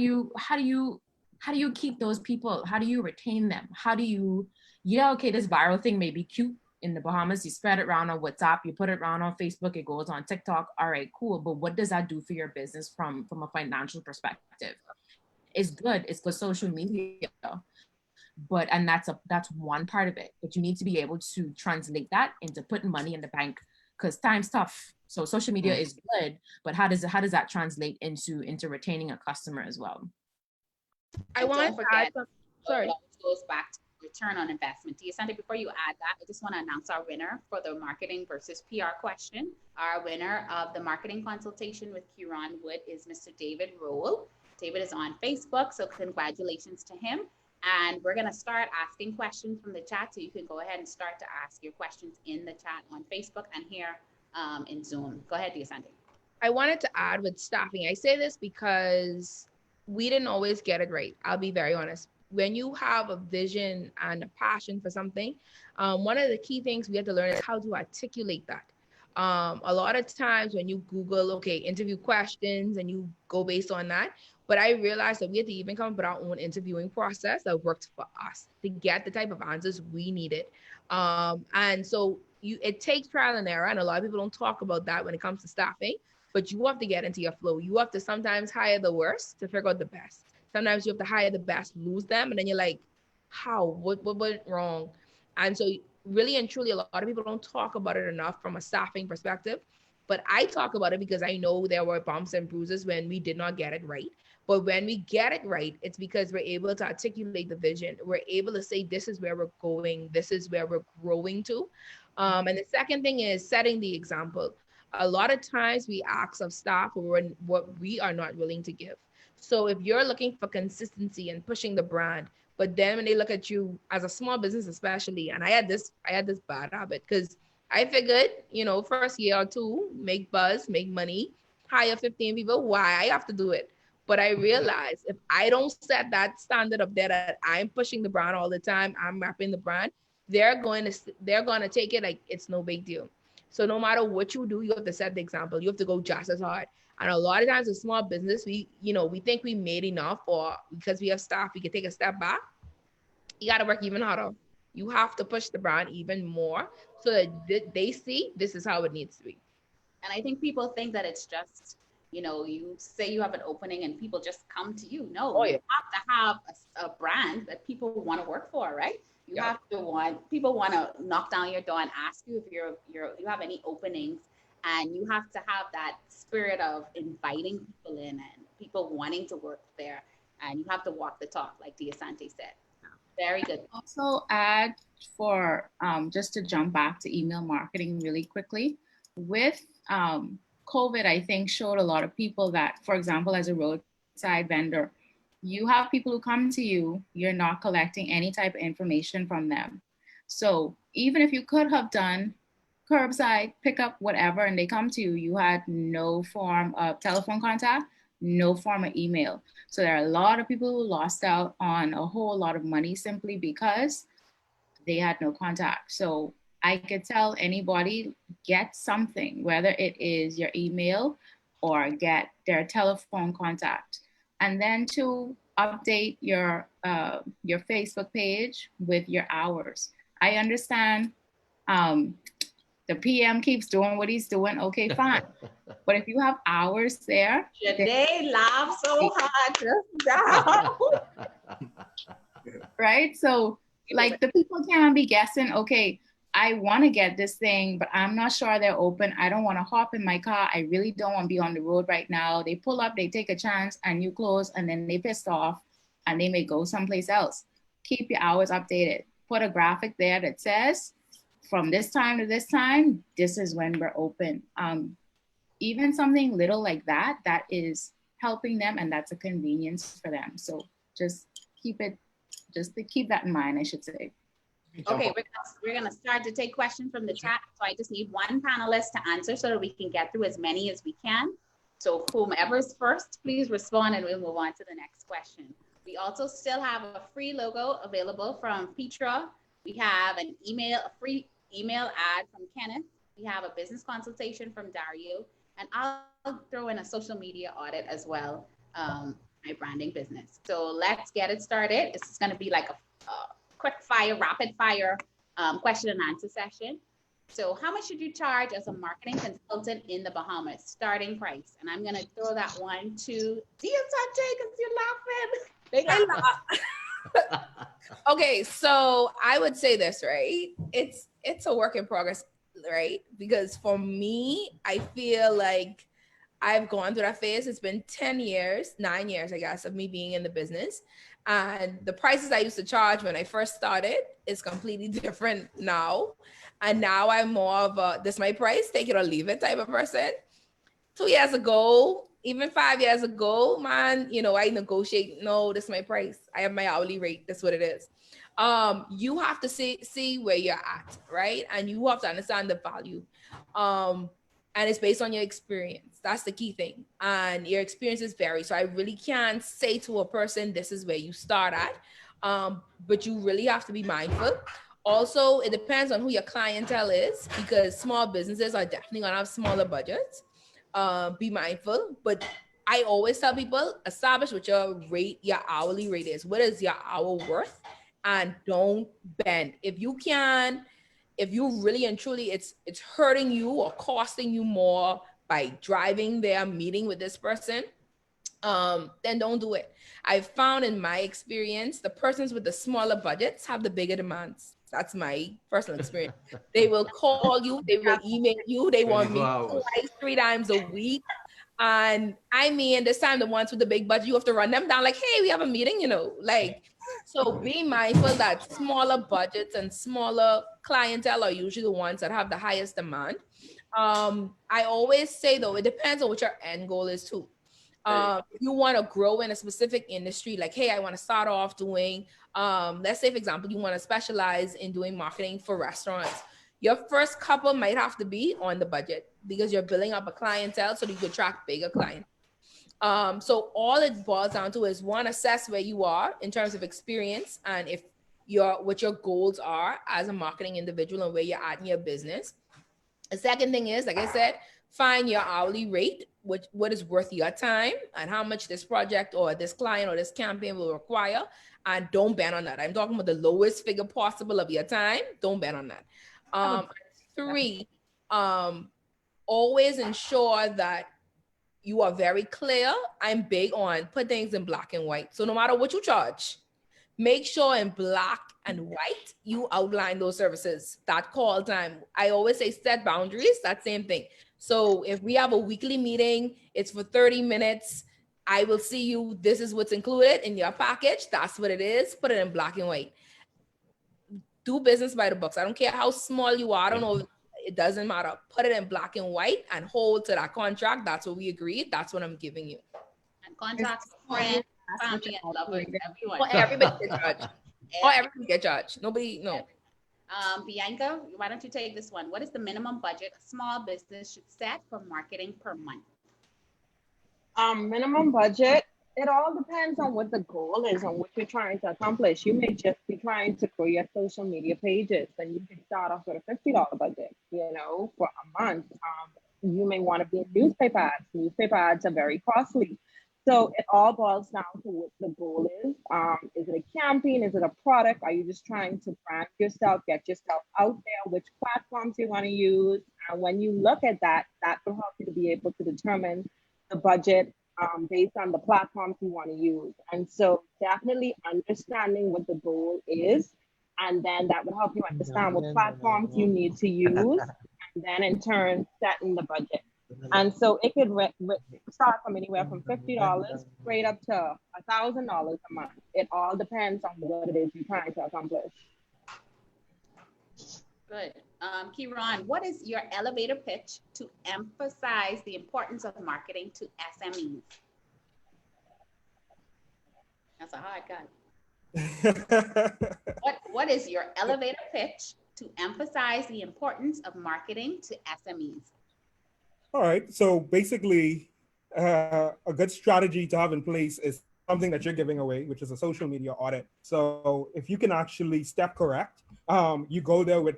Speaker 8: you keep those people? How do you retain them? How do you, this viral thing may be cute in the Bahamas, you spread it around on WhatsApp, you put it around on Facebook, it goes on TikTok. All right, cool. But what does that do for your business from a financial perspective? It's good social media, and that's one part of it. But you need to be able to translate that into putting money in the bank, because time's tough. So social media is good, but how does that translate into retaining a customer as well?
Speaker 2: I want to add some, sorry. It goes back to return on investment. Asante, before you add that, I just want to announce our winner for the marketing versus PR question. Our winner of the marketing consultation with Kieran Wood is Mr. David Roll. David is on Facebook, so congratulations to him. And we're going to start asking questions from the chat, so you can go ahead and start to ask your questions in the chat on Facebook and here in Zoom. Go ahead, Asante.
Speaker 4: I wanted to add with staffing. I say this because we didn't always get it right. I'll be very honest. When you have a vision and a passion for something, one of the key things we have to learn is how to articulate that. A lot of times when you Google, interview questions, and you go based on that, but I realized that we had to even come up with our own interviewing process that worked for us to get the type of answers we needed. And so it takes trial and error, and a lot of people don't talk about that when it comes to staffing, but you have to get into your flow. You have to sometimes hire the worst to figure out the best. Sometimes you have to hire the best, lose them, and then you're like, how? What went wrong? And so really and truly, a lot of people don't talk about it enough from a staffing perspective, but I talk about it because I know there were bumps and bruises when we did not get it right. But when we get it right, it's because we're able to articulate the vision. We're able to say, this is where we're going. This is where we're growing to. And the second thing is setting the example. A lot of times we ask of staff what we are not willing to give. So if you're looking for consistency and pushing the brand, but then when they look at you as a small business, especially, and I had this bad habit because I figured, first year or two, make buzz, make money, hire 15 people. Why? I have to do it. But I realized if I don't set that standard up there that I'm pushing the brand all the time, I'm mapping the brand, they're going to take it like it's no big deal. So no matter what you do, you have to set the example. You have to go just as hard. And a lot of times with small business, we think we made enough, or because we have staff, we can take a step back. You got to work even harder. You have to push the brand even more so that they see this is how it needs to be.
Speaker 2: And I think people think that it's just, you say you have an opening and people just come to you. No, you have to have a brand that people want to work for, right? People want to knock down your door and ask you if you have any openings, and you have to have that spirit of inviting people in and people wanting to work there, and you have to walk the talk, like Asante said. Very good.
Speaker 9: Also add for, just to jump back to email marketing really quickly, with COVID, I think showed a lot of people that, for example, as a roadside vendor, you have people who come to you, you're not collecting any type of information from them. So even if you could have done curbside pickup, whatever, and they come to you, you had no form of telephone contact, no form of email. So there are a lot of people who lost out on a whole lot of money simply because they had no contact. So I could tell anybody, get something, whether it is your email or get their telephone contact. And then to update your Facebook page with your hours. I understand The PM keeps doing what he's doing. Okay, fine. But if you have hours there,
Speaker 2: They laugh so hard just now.
Speaker 9: right? So like the people can't be guessing, okay, I want to get this thing, but I'm not sure they're open. I don't want to hop in my car. I really don't want to be on the road right now. They pull up, they take a chance, and you close, and then they pissed off and they may go someplace else. Keep your hours updated. Put a graphic there that says, from this time to this time, this is when we're open. Even something little like that, that is helping them, and that's a convenience for them. So just keep that in mind, I should say.
Speaker 2: Okay, we're gonna start to take questions from the chat. So I just need one panelist to answer so that we can get through as many as we can. So whomever's first, please respond and we'll move on to the next question. We also still have a free logo available from Petra. We have a free email ad from Kenneth. We have a business consultation from Dario, and I'll throw in a social media audit as well, my branding business. So let's get it started. This is gonna be like a quick fire, rapid fire question and answer session. So how much should you charge as a marketing consultant in the Bahamas? Starting price. And I'm gonna throw that one to Dia Sanjay because you're laughing.
Speaker 4: Okay, so I would say this, right? It's a work in progress, right? Because for me, I feel like I've gone through that phase. It's been 9 years, I guess, of me being in the business. And the prices I used to charge when I first started is completely different now. And now I'm more of a, this is my price, take it or leave it type of person. 2 years ago, even 5 years ago, man, I negotiate, no, this is my price. I have my hourly rate, that's what it is. You have to see where you're at, right? And you have to understand the value. And it's based on your experience. That's the key thing. And your experiences vary. So I really can't say to a person, this is where you start at. But you really have to be mindful. Also, it depends on who your clientele is, because small businesses are definitely gonna have smaller budgets. Be mindful. But I always tell people, establish what your hourly rate is. What is your hour worth? And don't bend. If you really and truly, it's hurting you or costing you more by driving there, meeting with this person, then don't do it. I've found in my experience, the persons with the smaller budgets have the bigger demands. That's my personal experience. They will call you, they will email you, they want me twice, 3 times a week. And I mean, this time the ones with the big budget, you have to run them down like, hey, we have a meeting, So be mindful that smaller budgets and smaller clientele are usually the ones that have the highest demand. I always say though, it depends on what your end goal is too. If you want to grow in a specific industry, like, hey, I want to start off doing, let's say for example, you want to specialize in doing marketing for restaurants. Your first couple might have to be on the budget because you're building up a clientele so that you can attract bigger clients. So all it boils down to is, one, assess where you are in terms of experience and what your goals are as a marketing individual and where you're at in your business. The second thing is, like I said, find your hourly rate, what is worth your time and how much this project or this client or this campaign will require, and don't bet on that. I'm talking about the lowest figure possible of your time. Don't bet on that. 3, always ensure that you are very clear. I'm big on put things in black and white. So no matter what you charge, make sure in black and white, you outline those services, that call time. I always say set boundaries, that same thing. So if we have a weekly meeting, it's for 30 minutes. I will see you. This is what's included in your package. That's what it is. Put it in black and white. Do business by the books. I don't care how small you are. I don't know. It doesn't matter. Put it in black and white and hold to that contract. That's what we agreed. That's what I'm giving you.
Speaker 2: And contracts, friends, family, and lovers, everyone.
Speaker 4: Or everybody get judged. Or everybody get judged. Nobody, no.
Speaker 2: Bianca, why don't you take this one? What is the minimum budget a small business should set for marketing per month?
Speaker 3: Minimum budget, it all depends on what the goal is and what you're trying to accomplish. You may just be trying to grow your social media pages, and you can start off with a $50 budget, for a month. You may want to be in newspaper ads. Newspaper ads are very costly. So it all boils down to what the goal is. Is it a campaign? Is it a product? Are you just trying to brand yourself, get yourself out there, which platforms you want to use? And when you look at that, that will help you to be able to determine the budget based on the platforms you want to use. And so definitely understanding what the goal is, and then that will help you understand what platforms you need to use, and then in turn, setting the budget. And so it could start from anywhere from $50 straight up to $1,000 a month. It all depends on what it is you're trying to accomplish.
Speaker 2: Good. Kieran, what is your elevator pitch to emphasize the importance of marketing to SMEs? That's a hard gun. What is your elevator pitch to emphasize the importance of marketing to SMEs?
Speaker 7: All right. So basically, a good strategy to have in place is something that you're giving away, which is a social media audit. So if you can actually step correct, you go there with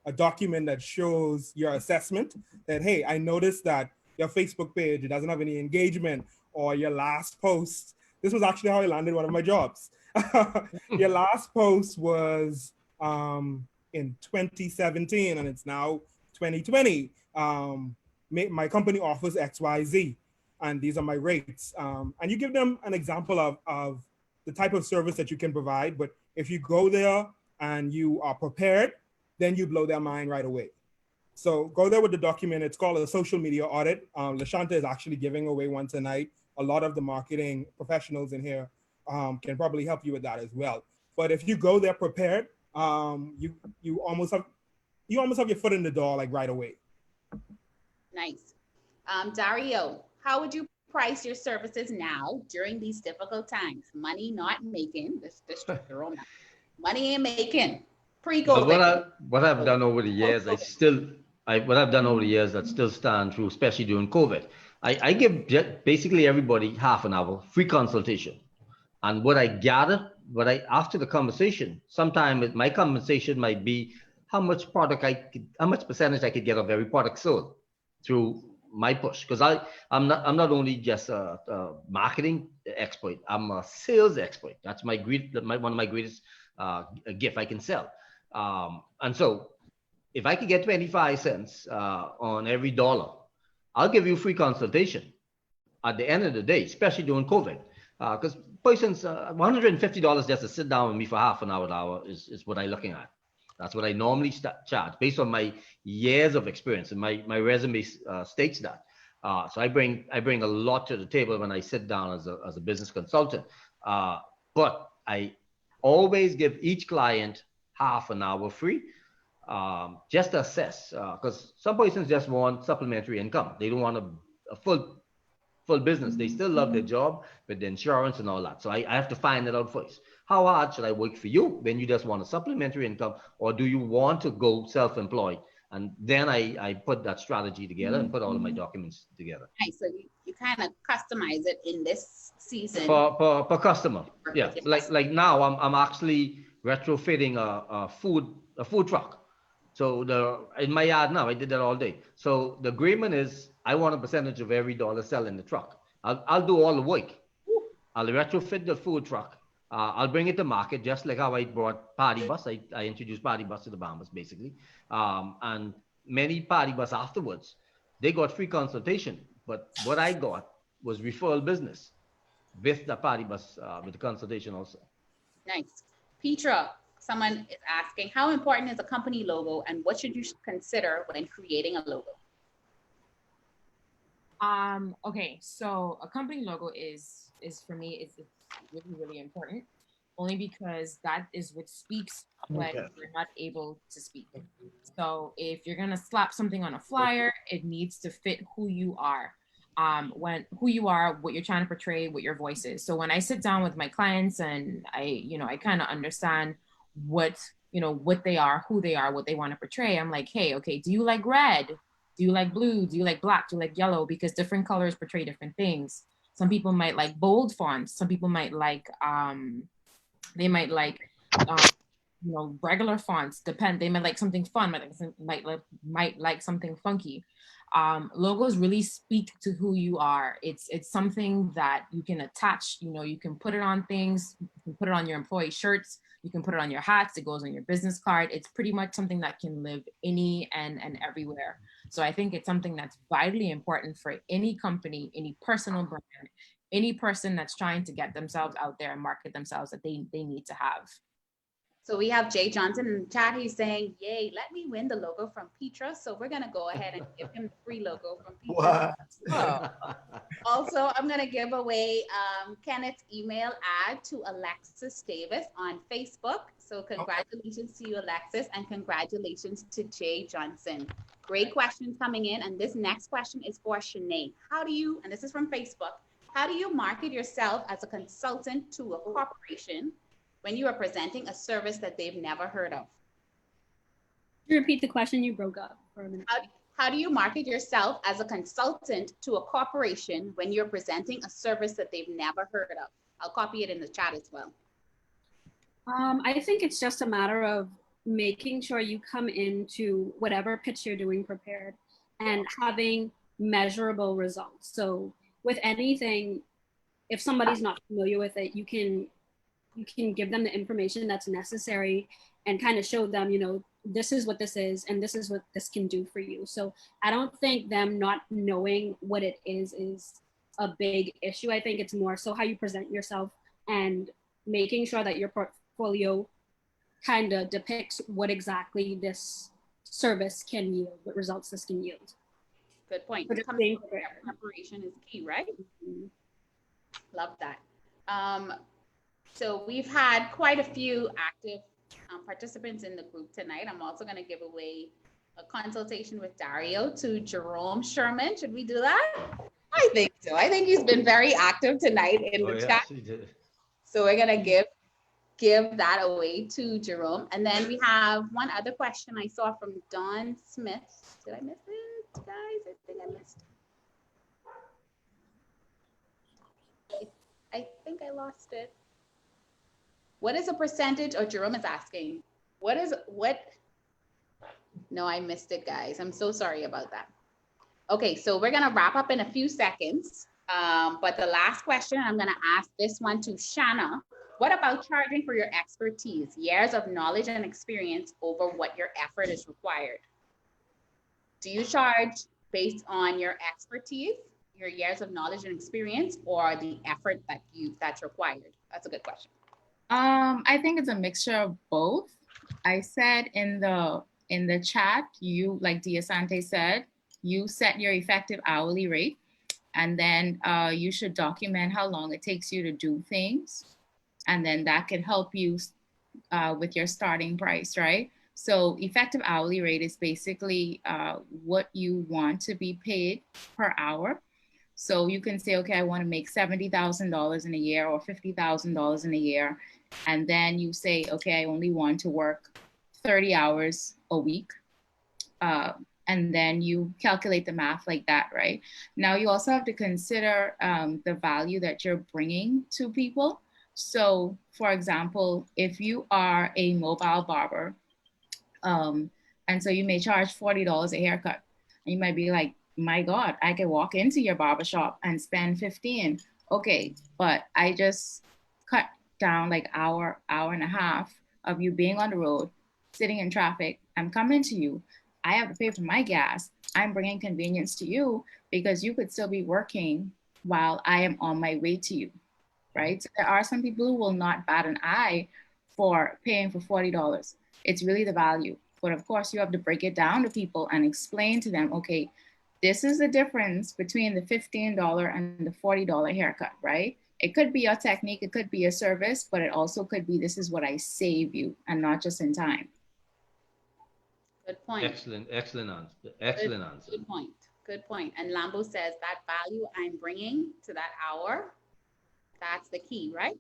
Speaker 7: a document that shows your assessment that, hey, I noticed that your Facebook page, it doesn't have any engagement, or your last post. This was actually how I landed one of my jobs. Your last post was in 2017 and it's now 2020. My company offers XYZ, and these are my rates. And you give them an example of the type of service that you can provide. But if you go there and you are prepared, then you blow their mind right away. So go there with the document. It's called a social media audit. LaShanta is actually giving away one tonight. A lot of the marketing professionals in here can probably help you with that as well. But if you go there prepared, you almost have your foot in the door like right away.
Speaker 2: Nice. Dario, how would you price your services now during these difficult times? Money not making, money ain't making, pre-COVID.
Speaker 5: What I've done over the years, that's still stand true, especially during COVID. I give basically everybody half an hour free consultation. And what I gather, after the conversation, sometimes my compensation might be how much percentage I could get of every product sold through my push, because I'm not only just a marketing expert, I'm a sales expert. That's one of my greatest gift I can sell. And so if I could get 25 cents on every dollar, I'll give you free consultation at the end of the day, especially during COVID. Because persons, $150 just to sit down with me for half an hour is what I'm looking at. That's what I normally charge based on my years of experience, and my resume states that. So I bring a lot to the table when I sit down as a business consultant. But I always give each client half an hour free, just to assess, because some persons just want supplementary income. They don't want a full business. They still love their job with the insurance and all that. So I have to find it out first. How hard should I work for you when you just want a supplementary income, or do you want to go self-employed? And then I put that strategy together and put all of my documents together.
Speaker 2: Nice. So you kind of customize it in this season.
Speaker 5: Per customer. Yeah. Like now I'm actually retrofitting a food truck. So in my yard now, I did that all day. So the agreement is I want a percentage of every dollar sell in the truck. I'll do all the work. I'll retrofit the food truck. I'll bring it to market, just like how I brought Party Bus. I introduced Party Bus to the Bahamas, basically. And many Party Bus afterwards, they got free consultation. But what I got was referral business with the Party Bus, with the consultation also.
Speaker 2: Nice. Petra, someone is asking, how important is a company logo, and what should you consider when creating a logo?
Speaker 8: Okay, so a company logo is for me, it's really, really important, only because that is what speaks when you're not able to speak. So if you're gonna slap something on a flyer, it needs to fit who you are. What you're trying to portray, what your voice is. So when I sit down with my clients and I kind of understand what they are, who they are, what they want to portray, I'm like, hey, okay, do you like red? Do you like blue? Do you like black? Do you like yellow? Because different colors portray different things. Some people might like bold fonts. Some people might like, regular fonts. Depend. They might like something fun, might like something funky. Logos really speak to who you are. It's something that you can attach. You can put it on things. You can put it on your employee shirts. You can put it on your hats. It goes on your business card. It's pretty much something that can live any and everywhere. So I think it's something that's vitally important for any company, any personal brand, any person that's trying to get themselves out there and market themselves, that they need to have.
Speaker 2: So we have Jay Johnson in the chat. He's saying, yay, let me win the logo from Petra. So we're going to go ahead and give him the free logo from Petra. Also, I'm going to give away Kenneth's email ad to Alexis Davis on Facebook. So congratulations to you, Alexis, and congratulations to Jay Johnson. Great questions coming in. And this next question is for Shanae. How do you, and this is from Facebook, how do you market yourself as a consultant to a corporation when you are presenting a service that they've never heard of?
Speaker 10: Repeat the question, you broke up for a minute.
Speaker 2: How do you market yourself as a consultant to a corporation when you're presenting a service that they've never heard of? I'll copy it in the chat as well.
Speaker 10: I think it's just a matter of making sure you come into whatever pitch you're doing prepared and having measurable results. So with anything, if somebody's not familiar with it, you can give them the information that's necessary and kind of show them, this is what this is and this is what this can do for you. So I don't think them not knowing what it is a big issue. I think it's more so how you present yourself and making sure that your portfolio kind of depicts what exactly this service can yield, what results this can yield.
Speaker 2: Good point. Preparation is key, right? Mm-hmm. Love that. So we've had quite a few active participants in the group tonight. I'm also going to give away a consultation with Dario to Jerome Sherman. Should we do that? I think so. I think he's been very active tonight in the chat. So we're going to give that away to Jerome. And then we have one other question I saw from Don Smith. Did I miss it, guys? I think I missed it. I think I lost it. What is a percentage, or Jerome is asking, no, I missed it, guys. I'm so sorry about that. Okay, so we're gonna wrap up in a few seconds. But the last question, I'm gonna ask this one to Shanna. What about charging for your expertise, years of knowledge and experience over what your effort is required? Do you charge based on your expertise, your years of knowledge and experience, or the effort that's required? That's a good question.
Speaker 9: I think it's a mixture of both. I said in the chat, you, like Diasante said, you set your effective hourly rate, and then you should document how long it takes you to do things. And then that can help you with your starting price, right? So effective hourly rate is basically what you want to be paid per hour. So you can say, okay, I want to make $70,000 in a year or $50,000 in a year. And then you say, okay, I only want to work 30 hours a week. And then you calculate the math like that, right? Now you also have to consider the value that you're bringing to people. So for example, if you are a mobile barber, and so you may charge $40 a haircut, and you might be like, my God, I can walk into your barbershop and spend $15. Okay, but I just cut down like hour and a half of you being on the road, sitting in traffic. I'm coming to you. I have to pay for my gas. I'm bringing convenience to you because you could still be working while I am on my way to you, right? So there are some people who will not bat an eye for paying for $40. It's really the value. But of course, you have to break it down to people and explain to them, okay, this is the difference between the $15 and the $40 haircut, right? It could be your technique, it could be a service, but it also could be, this is what I save you, and not just in time.
Speaker 2: Good point.
Speaker 5: Excellent answer. Excellent answer.
Speaker 2: Good point. Good point. And Lambo says that value I'm bringing to that hour, that's the key, right?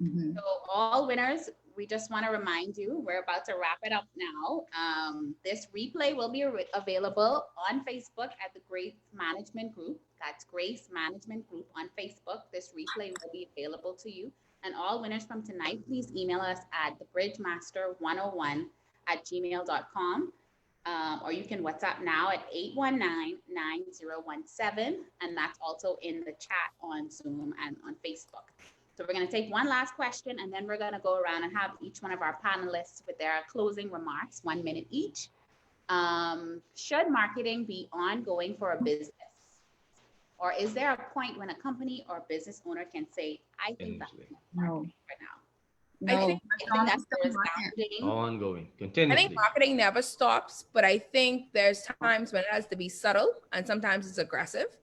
Speaker 2: Mm-hmm. So all winners, we just want to remind you, we're about to wrap it up now. This replay will be available on Facebook at the Grace Management Group. That's Grace Management Group on Facebook. This replay will be available to you. And all winners from tonight, please email us at thebridgemaster101@gmail.com. Or you can WhatsApp now at 819-9017. And that's also in the chat on Zoom and on Facebook. So we're going to take one last question, and then we're going to go around and have each one of our panelists with their closing remarks, 1 minute each. Should marketing be ongoing for a business? Or is there a point when a company or business owner can say, I think that's marketing for now?
Speaker 4: I think
Speaker 2: that's resounding.
Speaker 5: Ongoing,
Speaker 4: I
Speaker 5: continuously.
Speaker 4: think marketing never stops, but I think there's times when it has to be subtle and sometimes it's aggressive,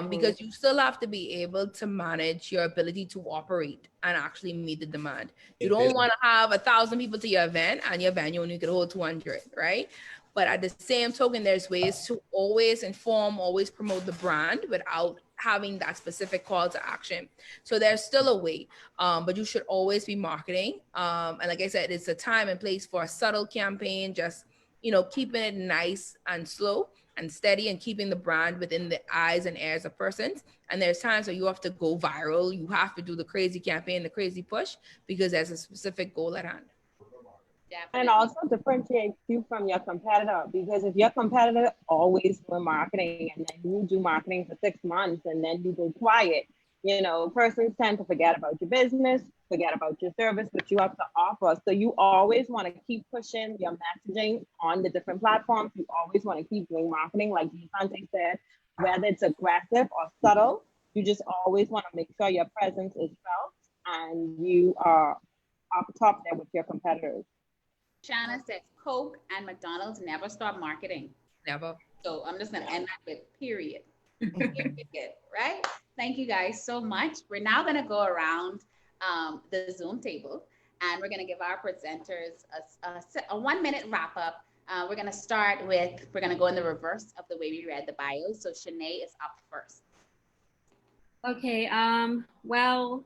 Speaker 4: because you still have to be able to manage your ability to operate and actually meet the demand. You don't want to have 1,000 people to your event and your venue only could hold 200, right? But at the same token, there's ways to always inform, always promote the brand without having that specific call to action. So there's still a way, but you should always be marketing. And like I said, it's a time and place for a subtle campaign, just, keeping it nice and slow and steady and keeping the brand within the eyes and ears of persons. And there's times where you have to go viral. You have to do the crazy campaign, the crazy push, because there's a specific goal at hand.
Speaker 3: And also differentiate you from your competitor, because if your competitor always doing marketing and then you do marketing for 6 months and then you go quiet, persons tend to forget about your business, forget about your service, what you have to offer. So you always want to keep pushing your messaging on the different platforms. You always want to keep doing marketing, like Dante said, whether it's aggressive or subtle. You just always want to make sure your presence is felt and you are up top there with your competitors.
Speaker 2: Shanna says Coke and McDonald's never stop marketing.
Speaker 4: Never.
Speaker 2: So I'm just going to end that with period. Period, right? Thank you guys so much. We're now going to go around the Zoom table and we're going to give our presenters a 1 minute wrap up. We're going to start with, we're going to go in the reverse of the way we read the bios. So Shanae is up first.
Speaker 10: Okay, well,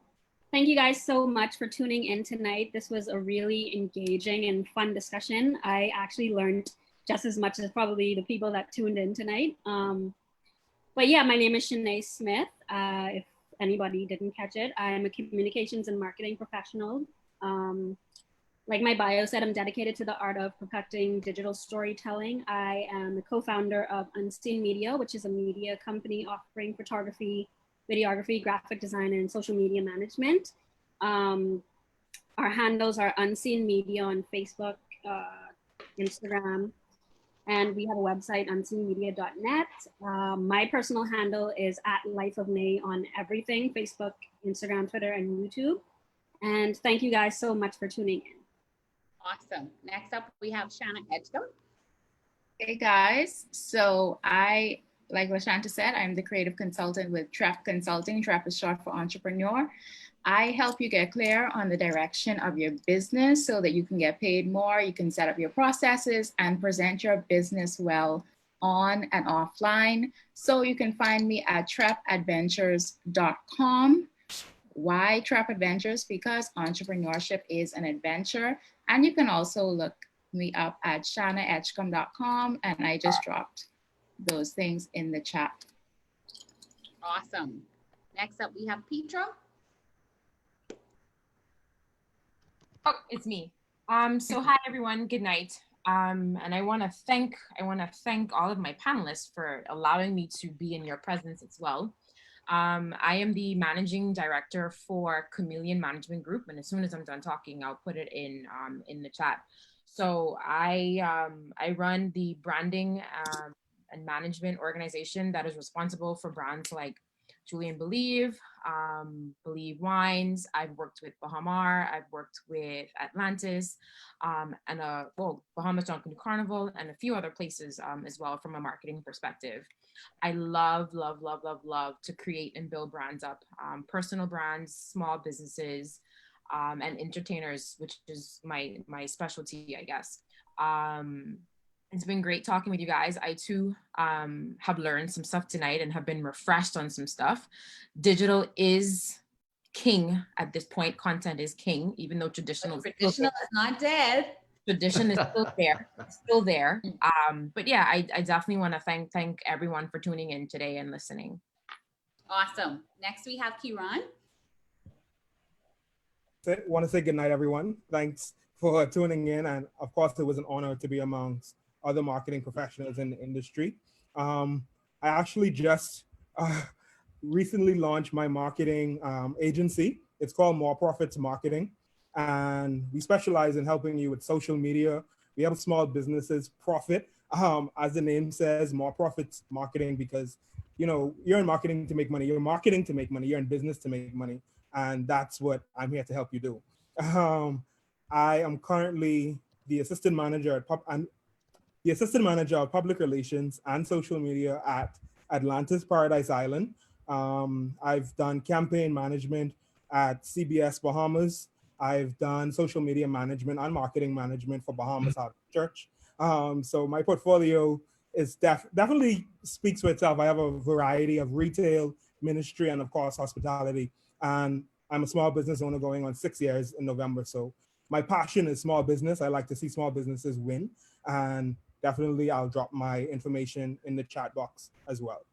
Speaker 10: thank you guys so much for tuning in tonight. This was a really engaging and fun discussion. I actually learned just as much as probably the people that tuned in tonight. But yeah, my name is Shanae Smith. If anybody didn't catch it, I'm a communications and marketing professional. Like my bio said, I'm dedicated to the art of perfecting digital storytelling. I am the co-founder of Unseen Media, which is a media company offering photography, videography, graphic design, and social media management. Our handles are Unseen Media on Facebook, Instagram, and we have a website, unseenmedia.net. My personal handle is @LifeOfNay on everything, Facebook, Instagram, Twitter, and YouTube. And thank you guys so much for tuning in.
Speaker 2: Awesome. Next up, we have Shanna Edgecombe.
Speaker 9: Hey guys, so like LaShanta said, I'm the creative consultant with TREP Consulting. TREP is short for entrepreneur. I help you get clear on the direction of your business so that you can get paid more, you can set up your processes and present your business well on and offline. So you can find me at trepadventures.com. Why TREP Adventures? Because entrepreneurship is an adventure. And you can also look me up at shanaedgecombe.com, and I just dropped those things in the chat.
Speaker 2: Awesome. Next up, we have Petra.
Speaker 8: Oh, it's me. So hi everyone, good night. And I want to thank all of my panelists for allowing me to be in your presence as well. I am the managing director for Chameleon Management Group, and as soon as I'm done talking, I'll put it in the chat. So I run the branding and management organization that is responsible for brands like Julian Believe, Believe Wines. I've worked with Bahamar, I've worked with Atlantis, and Bahamas Drunken Carnival, and a few other places as well from a marketing perspective. I love to create and build brands up, personal brands, small businesses, and entertainers, which is my specialty, I guess. It's been great talking with you guys. I too have learned some stuff tonight and have been refreshed on some stuff. Digital is king at this point. Content is king, even though traditional
Speaker 2: is not dead.
Speaker 8: Tradition is still there. It's still there. But yeah, I definitely want to thank everyone for tuning in today and listening.
Speaker 2: Awesome. Next we have Kiran.
Speaker 7: want to say good night, everyone. Thanks for tuning in. And of course, it was an honor to be amongst other marketing professionals in the industry. I actually just recently launched my marketing agency. It's called More Profits Marketing. And we specialize in helping you with social media. We help small businesses profit. As the name says, More Profits Marketing, because you're in marketing to make money. You're marketing to make money. You're in business to make money. And that's what I'm here to help you do. I am currently the assistant manager of public relations and social media at Atlantis Paradise Island. I've done campaign management at CBS Bahamas. I've done social media management and marketing management for Bahamas House Church. So my portfolio is definitely speaks for itself. I have a variety of retail, ministry, and of course, hospitality. And I'm a small business owner going on 6 years in November. So my passion is small business. I like to see small businesses win. And definitely I'll drop my information in the chat box as well.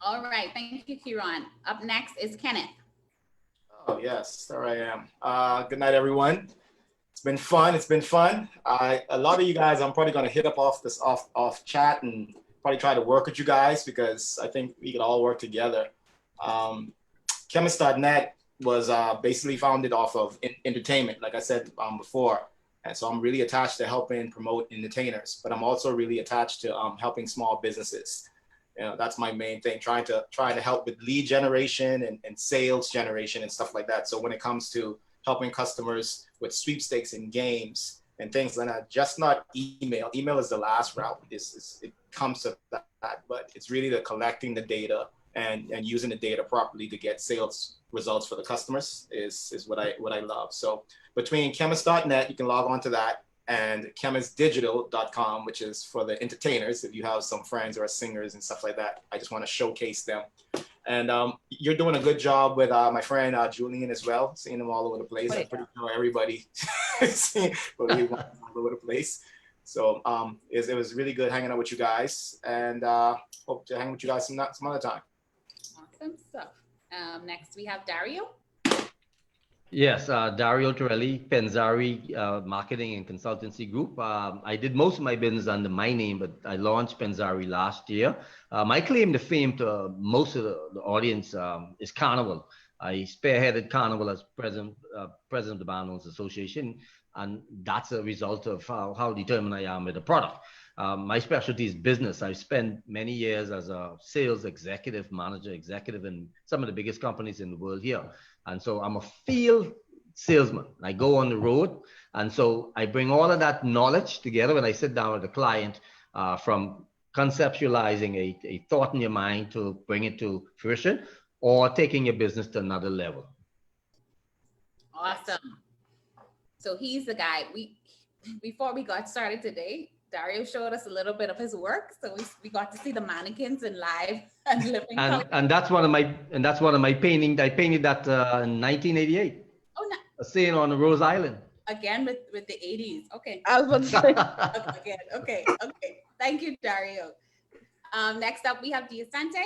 Speaker 2: All right, thank you, Kieran. Up next is Kenneth.
Speaker 6: Oh yes, there I am. Good night, everyone. It's been fun. It's been fun. A lot of you guys, I'm probably going to hit up off chat and probably try to work with you guys because I think we could all work together. Chemist.net was basically founded off of entertainment, like I said before. And so I'm really attached to helping promote entertainers, but I'm also really attached to helping small businesses. That's my main thing, trying to help with lead generation and sales generation and stuff like that. So when it comes to helping customers with sweepstakes and games and things like that, just not email. Email is the last route. It comes to that, but it's really the collecting the data and using the data properly to get sales results for the customers is what I love. So between chemist.net, you can log on to that, and chemistdigital.com, which is for the entertainers. If you have some friends or singers and stuff like that, I just want to showcase them. And you're doing a good job with my friend Julian as well, seeing them all over the place. I'm pretty sure everybody seeing all over the place. So it was really good hanging out with you guys, and hope to hang with you guys some other time.
Speaker 2: Awesome stuff. Next we have Dario.
Speaker 5: Yes, Dario Torelli, Penzari Marketing and Consultancy Group. I did most of my business under my name, but I launched Penzari last year. My claim to fame to most of the audience is Carnival. I spearheaded Carnival as president of the Bar Owners Association, and that's a result of how determined I am with the product. My specialty is business. I've spent many years as a sales executive in some of the biggest companies in the world here. And so I'm a field salesman. I go on the road. And so I bring all of that knowledge together when I sit down with a client, from conceptualizing a thought in your mind to bring it to fruition or taking your business to another level.
Speaker 2: Awesome. So he's the guy. Before we got started today, Dario showed us a little bit of his work, so we got to see the mannequins in live and living.
Speaker 5: And that's one of my paintings. I painted that in 1988.
Speaker 2: Oh, no.
Speaker 5: A scene on Rose Island.
Speaker 2: Again with the 80s. Okay.
Speaker 11: I was about to say.
Speaker 2: Okay. Thank you, Dario. Next up, we have Diacente.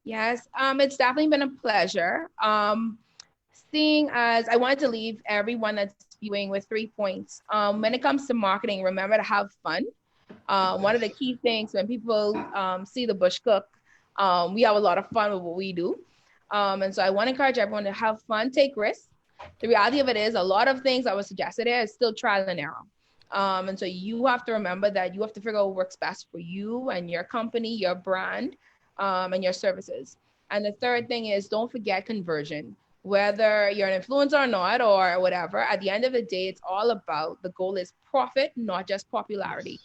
Speaker 4: Yes, it's definitely been a pleasure. Seeing as I wanted to leave everyone that's viewing with 3 points. When it comes to marketing, remember to have fun. One of the key things when people see the Bush Cook, we have a lot of fun with what we do. And so I want to encourage everyone to have fun, take risks. The reality of it is a lot of things I was suggested there is still trial and error. And so you have to remember that you have to figure out what works best for you and your company, your brand, and your services. And the third thing is don't forget conversion. Whether you're an influencer or not, or whatever, at the end of the day, it's all about the goal is profit, not just popularity.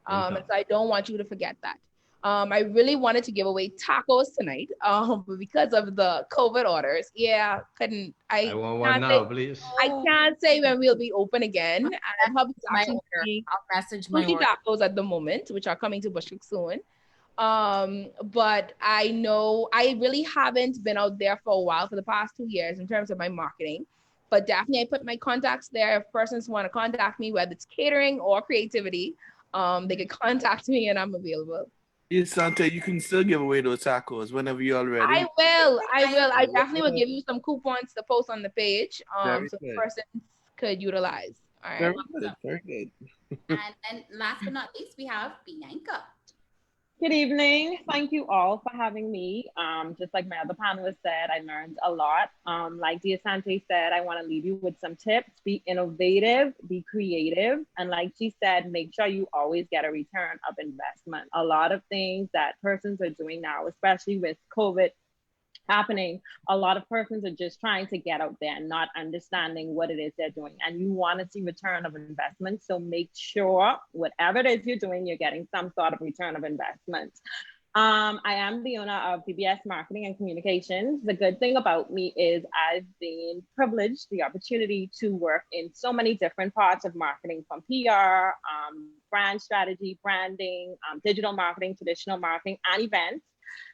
Speaker 4: And so I don't want you to forget that. I really wanted to give away tacos tonight, but because of the COVID orders, I
Speaker 5: want one now, please.
Speaker 4: I can't say when we'll be open again. And
Speaker 2: I'll message my order.
Speaker 4: Tacos at the moment, which are coming to Bush Cook soon. But I know I really haven't been out there for a while for the past 2 years in terms of my marketing, but definitely I put my contacts there. If persons want to contact me, whether it's catering or creativity, they could contact me and I'm available.
Speaker 1: Yes, Sante, you can still give away those tacos whenever you're ready.
Speaker 4: I will. I
Speaker 1: will.
Speaker 4: definitely will give you some coupons to post on the page.
Speaker 1: Very
Speaker 4: So
Speaker 1: good.
Speaker 4: persons could utilize. All right.
Speaker 1: Very good. Very good.
Speaker 2: And then last but not least, we have Bianca.
Speaker 3: Good evening. Thank you all for having me. Just like my other panelists said, I learned a lot. Like Diasante said, I want to leave you with some tips. Be innovative, be creative. And like she said, make sure you always get a return of investment. A lot of things that persons are doing now, especially with COVID happening, a lot of persons are just trying to get out there and not understanding what it is they're doing. And you want to see return of investment. So make sure whatever it is you're doing, you're getting some sort of return of investment. I am the owner of PBS Marketing and Communications. The good thing about me is I've been privileged the opportunity to work in so many different parts of marketing, from PR, brand strategy, branding, digital marketing, traditional marketing, and events.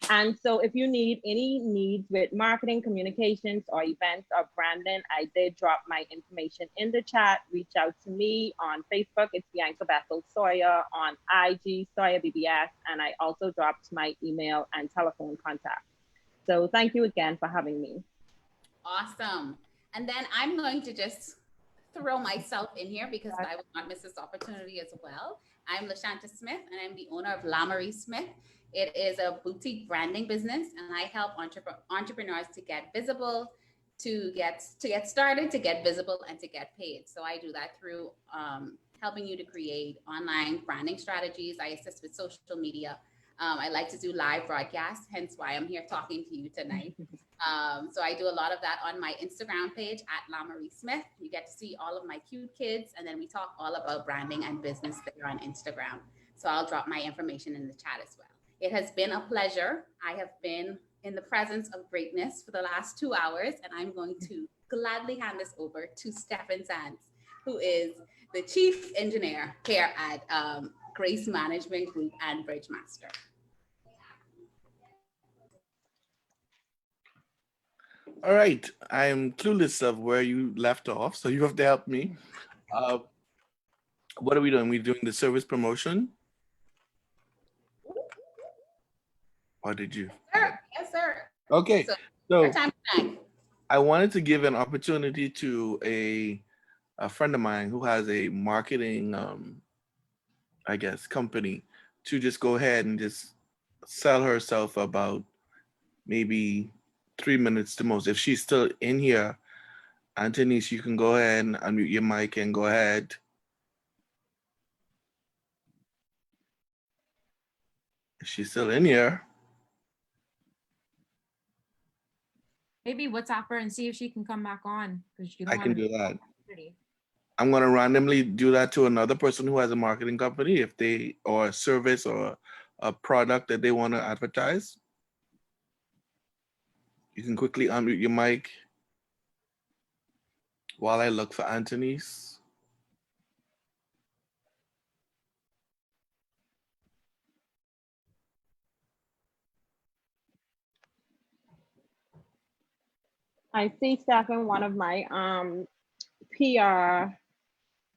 Speaker 3: And so if you need any needs with marketing, communications, or events or branding, I did drop my information in the chat. Reach out to me on Facebook. It's Bianca Bethel Sawyer, on IG, Sawyer BBS. And I also dropped my email and telephone contact. So thank you again for having me.
Speaker 2: Awesome. And then I'm going to just throw myself in here because I will not miss this opportunity as well. I'm LaShanta Smith, and I'm the owner of Lamory Smith. It is a boutique branding business, and I help entrepreneurs to get visible, to get started, to get visible, and to get paid. So I do that through helping you to create online branding strategies. I assist with social media. I like to do live broadcasts, hence why I'm here talking to you tonight. So I do a lot of that on my Instagram page at Lamory Smith. You get to see all of my cute kids, and then we talk all about branding and business there on Instagram. So I'll drop my information in the chat as well. It has been a pleasure. I have been in the presence of greatness for the last 2 hours, and I'm going to gladly hand this over to Stefan Sands, who is the Chief Engineer here at Grace Management Group and Bridgemaster.
Speaker 1: All right, I am clueless of where you left off, so you have to help me. What are we doing? We're doing the service promotion? Or did you?
Speaker 2: Yes, sir.
Speaker 1: Okay,
Speaker 2: so
Speaker 1: I wanted to give an opportunity to a friend of mine who has a marketing, I guess, company to just go ahead and just sell herself about maybe 3 minutes to most. If she's still in here, Antonice, you can go ahead and unmute your mic and go ahead. If she's still in here.
Speaker 8: Maybe WhatsApp her and see if she can come back on.
Speaker 1: I can do that. I'm going to randomly do that to another person who has a marketing company, if they, or a service or a product that they want to advertise. You can quickly unmute your mic while I look for Antonice.
Speaker 3: I see Stefan, one of my PR,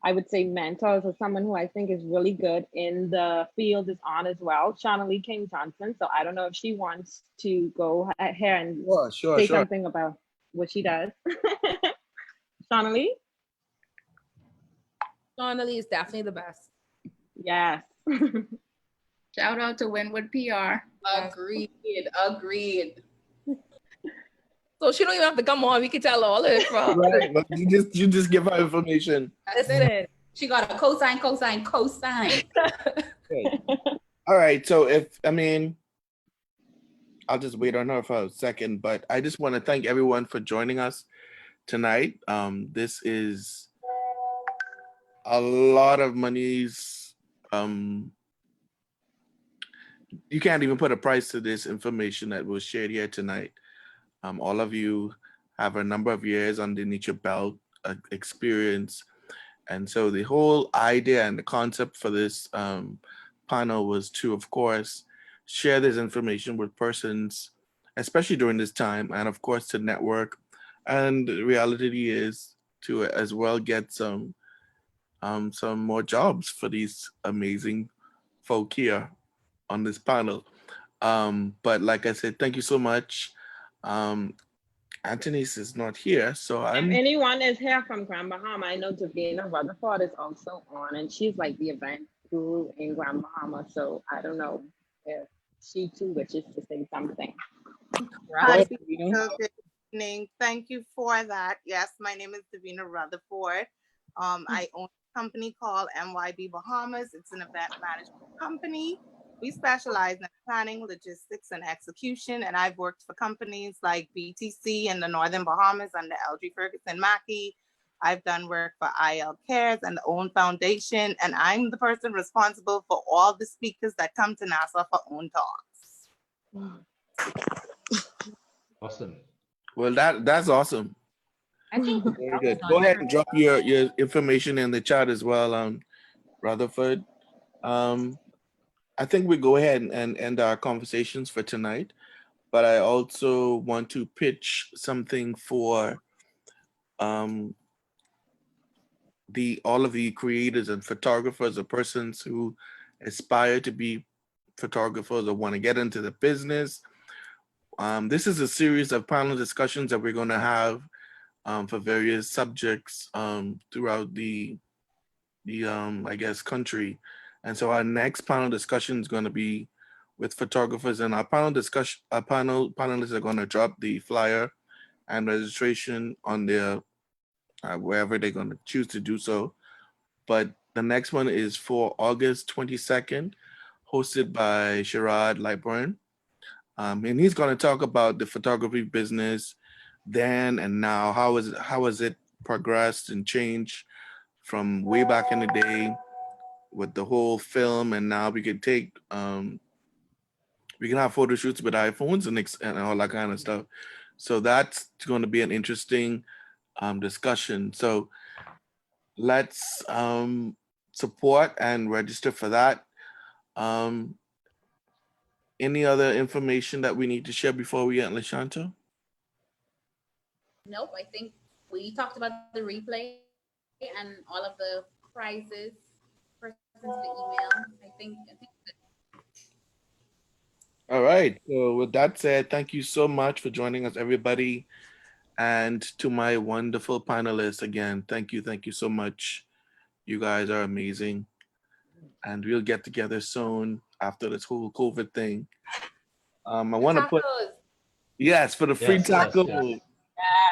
Speaker 3: I would say mentors, or someone who I think is really good in the field, is on as well, Shauna Lee King Johnson. So I don't know if she wants to go ahead and say something about what she does. Shauna Lee?
Speaker 4: Shauna Lee is definitely the best.
Speaker 3: Yes.
Speaker 9: Shout out to Winwood PR.
Speaker 2: Agreed.
Speaker 4: So she don't even have to come on. We can tell all of it from.
Speaker 1: Right, but you just give her information.
Speaker 2: That's it. She got a cosign.
Speaker 1: Okay. All right. So I'll just wait on her for a second, but I just want to thank everyone for joining us tonight. This is a lot of monies. You can't even put a price to this information that was shared here tonight. All of you have a number of years underneath your belt, experience. And so the whole idea and the concept for this panel was to, of course, share this information with persons, especially during this time, and of course to network. And the reality is to as well get some more jobs for these amazing folk here. on this panel. But like I said, thank you so much. Anthony's is not here, so
Speaker 3: If
Speaker 1: I'm
Speaker 3: anyone is here from Grand Bahama, I know Davina Rutherford is also on, and she's like the event guru in Grand Bahama. So I don't know if she too wishes to say something.
Speaker 11: Hi,
Speaker 1: Right.
Speaker 11: Davina. Good evening. Thank you for that. Yes, my name is Davina Rutherford. I own a company called MYB Bahamas. It's an event management company. We specialize in planning, logistics, and execution. And I've worked for companies like BTC in the Northern Bahamas under LG Ferguson Mackey. I've done work for IL Cares and the OWN Foundation. And I'm the person responsible for all the speakers that come to Nassau for OWN Talks.
Speaker 5: Awesome.
Speaker 1: well. That's awesome.
Speaker 8: I think
Speaker 1: Very good. Go ahead and drop your information in the chat as well, Rutherford. I think we go ahead and end our conversations for tonight, but I also want to pitch something for all of the creators and photographers or persons who aspire to be photographers or want to get into the business. This is a series of panel discussions that we're going to have for various subjects throughout the I guess country. And so our next panel discussion is going to be with photographers, and our panelists are going to drop the flyer and registration on their wherever they're going to choose to do so. But the next one is for August 22nd, hosted by Sherrod Lightburn. And he's going to talk about the photography business then and now. How has it progressed and changed from way back in the day with the whole film, and now we can take we can have photo shoots with iPhones and all that kind of stuff. So that's going to be an interesting discussion. So let's support and register for that. Any other information that we need to share before we end, LaShanta?
Speaker 2: Nope, I think we talked about the replay and all of the prizes, persons to email. I think
Speaker 1: All right. So with that said, thank you so much for joining us, everybody. And to my wonderful panelists, again, thank you so much. You guys are amazing. And we'll get together soon after this whole COVID thing. I want to put, yes, for the free tacos.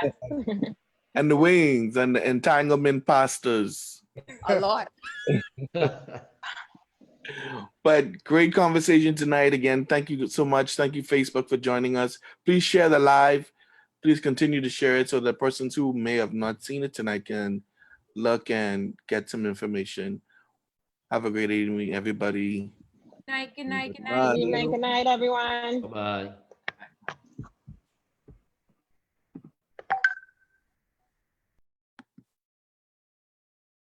Speaker 3: Yes.
Speaker 1: And the wings and the entanglement pastas.
Speaker 2: a lot.
Speaker 1: But great conversation tonight. Again, thank you so much. Thank you, Facebook, for joining us. Please share the live. Please continue to share it so that persons who may have not seen it tonight can look and get some information. Have a great evening, everybody.
Speaker 8: Good night, good night, good night.
Speaker 1: Bye.
Speaker 3: Good night, everyone.
Speaker 5: Bye-bye.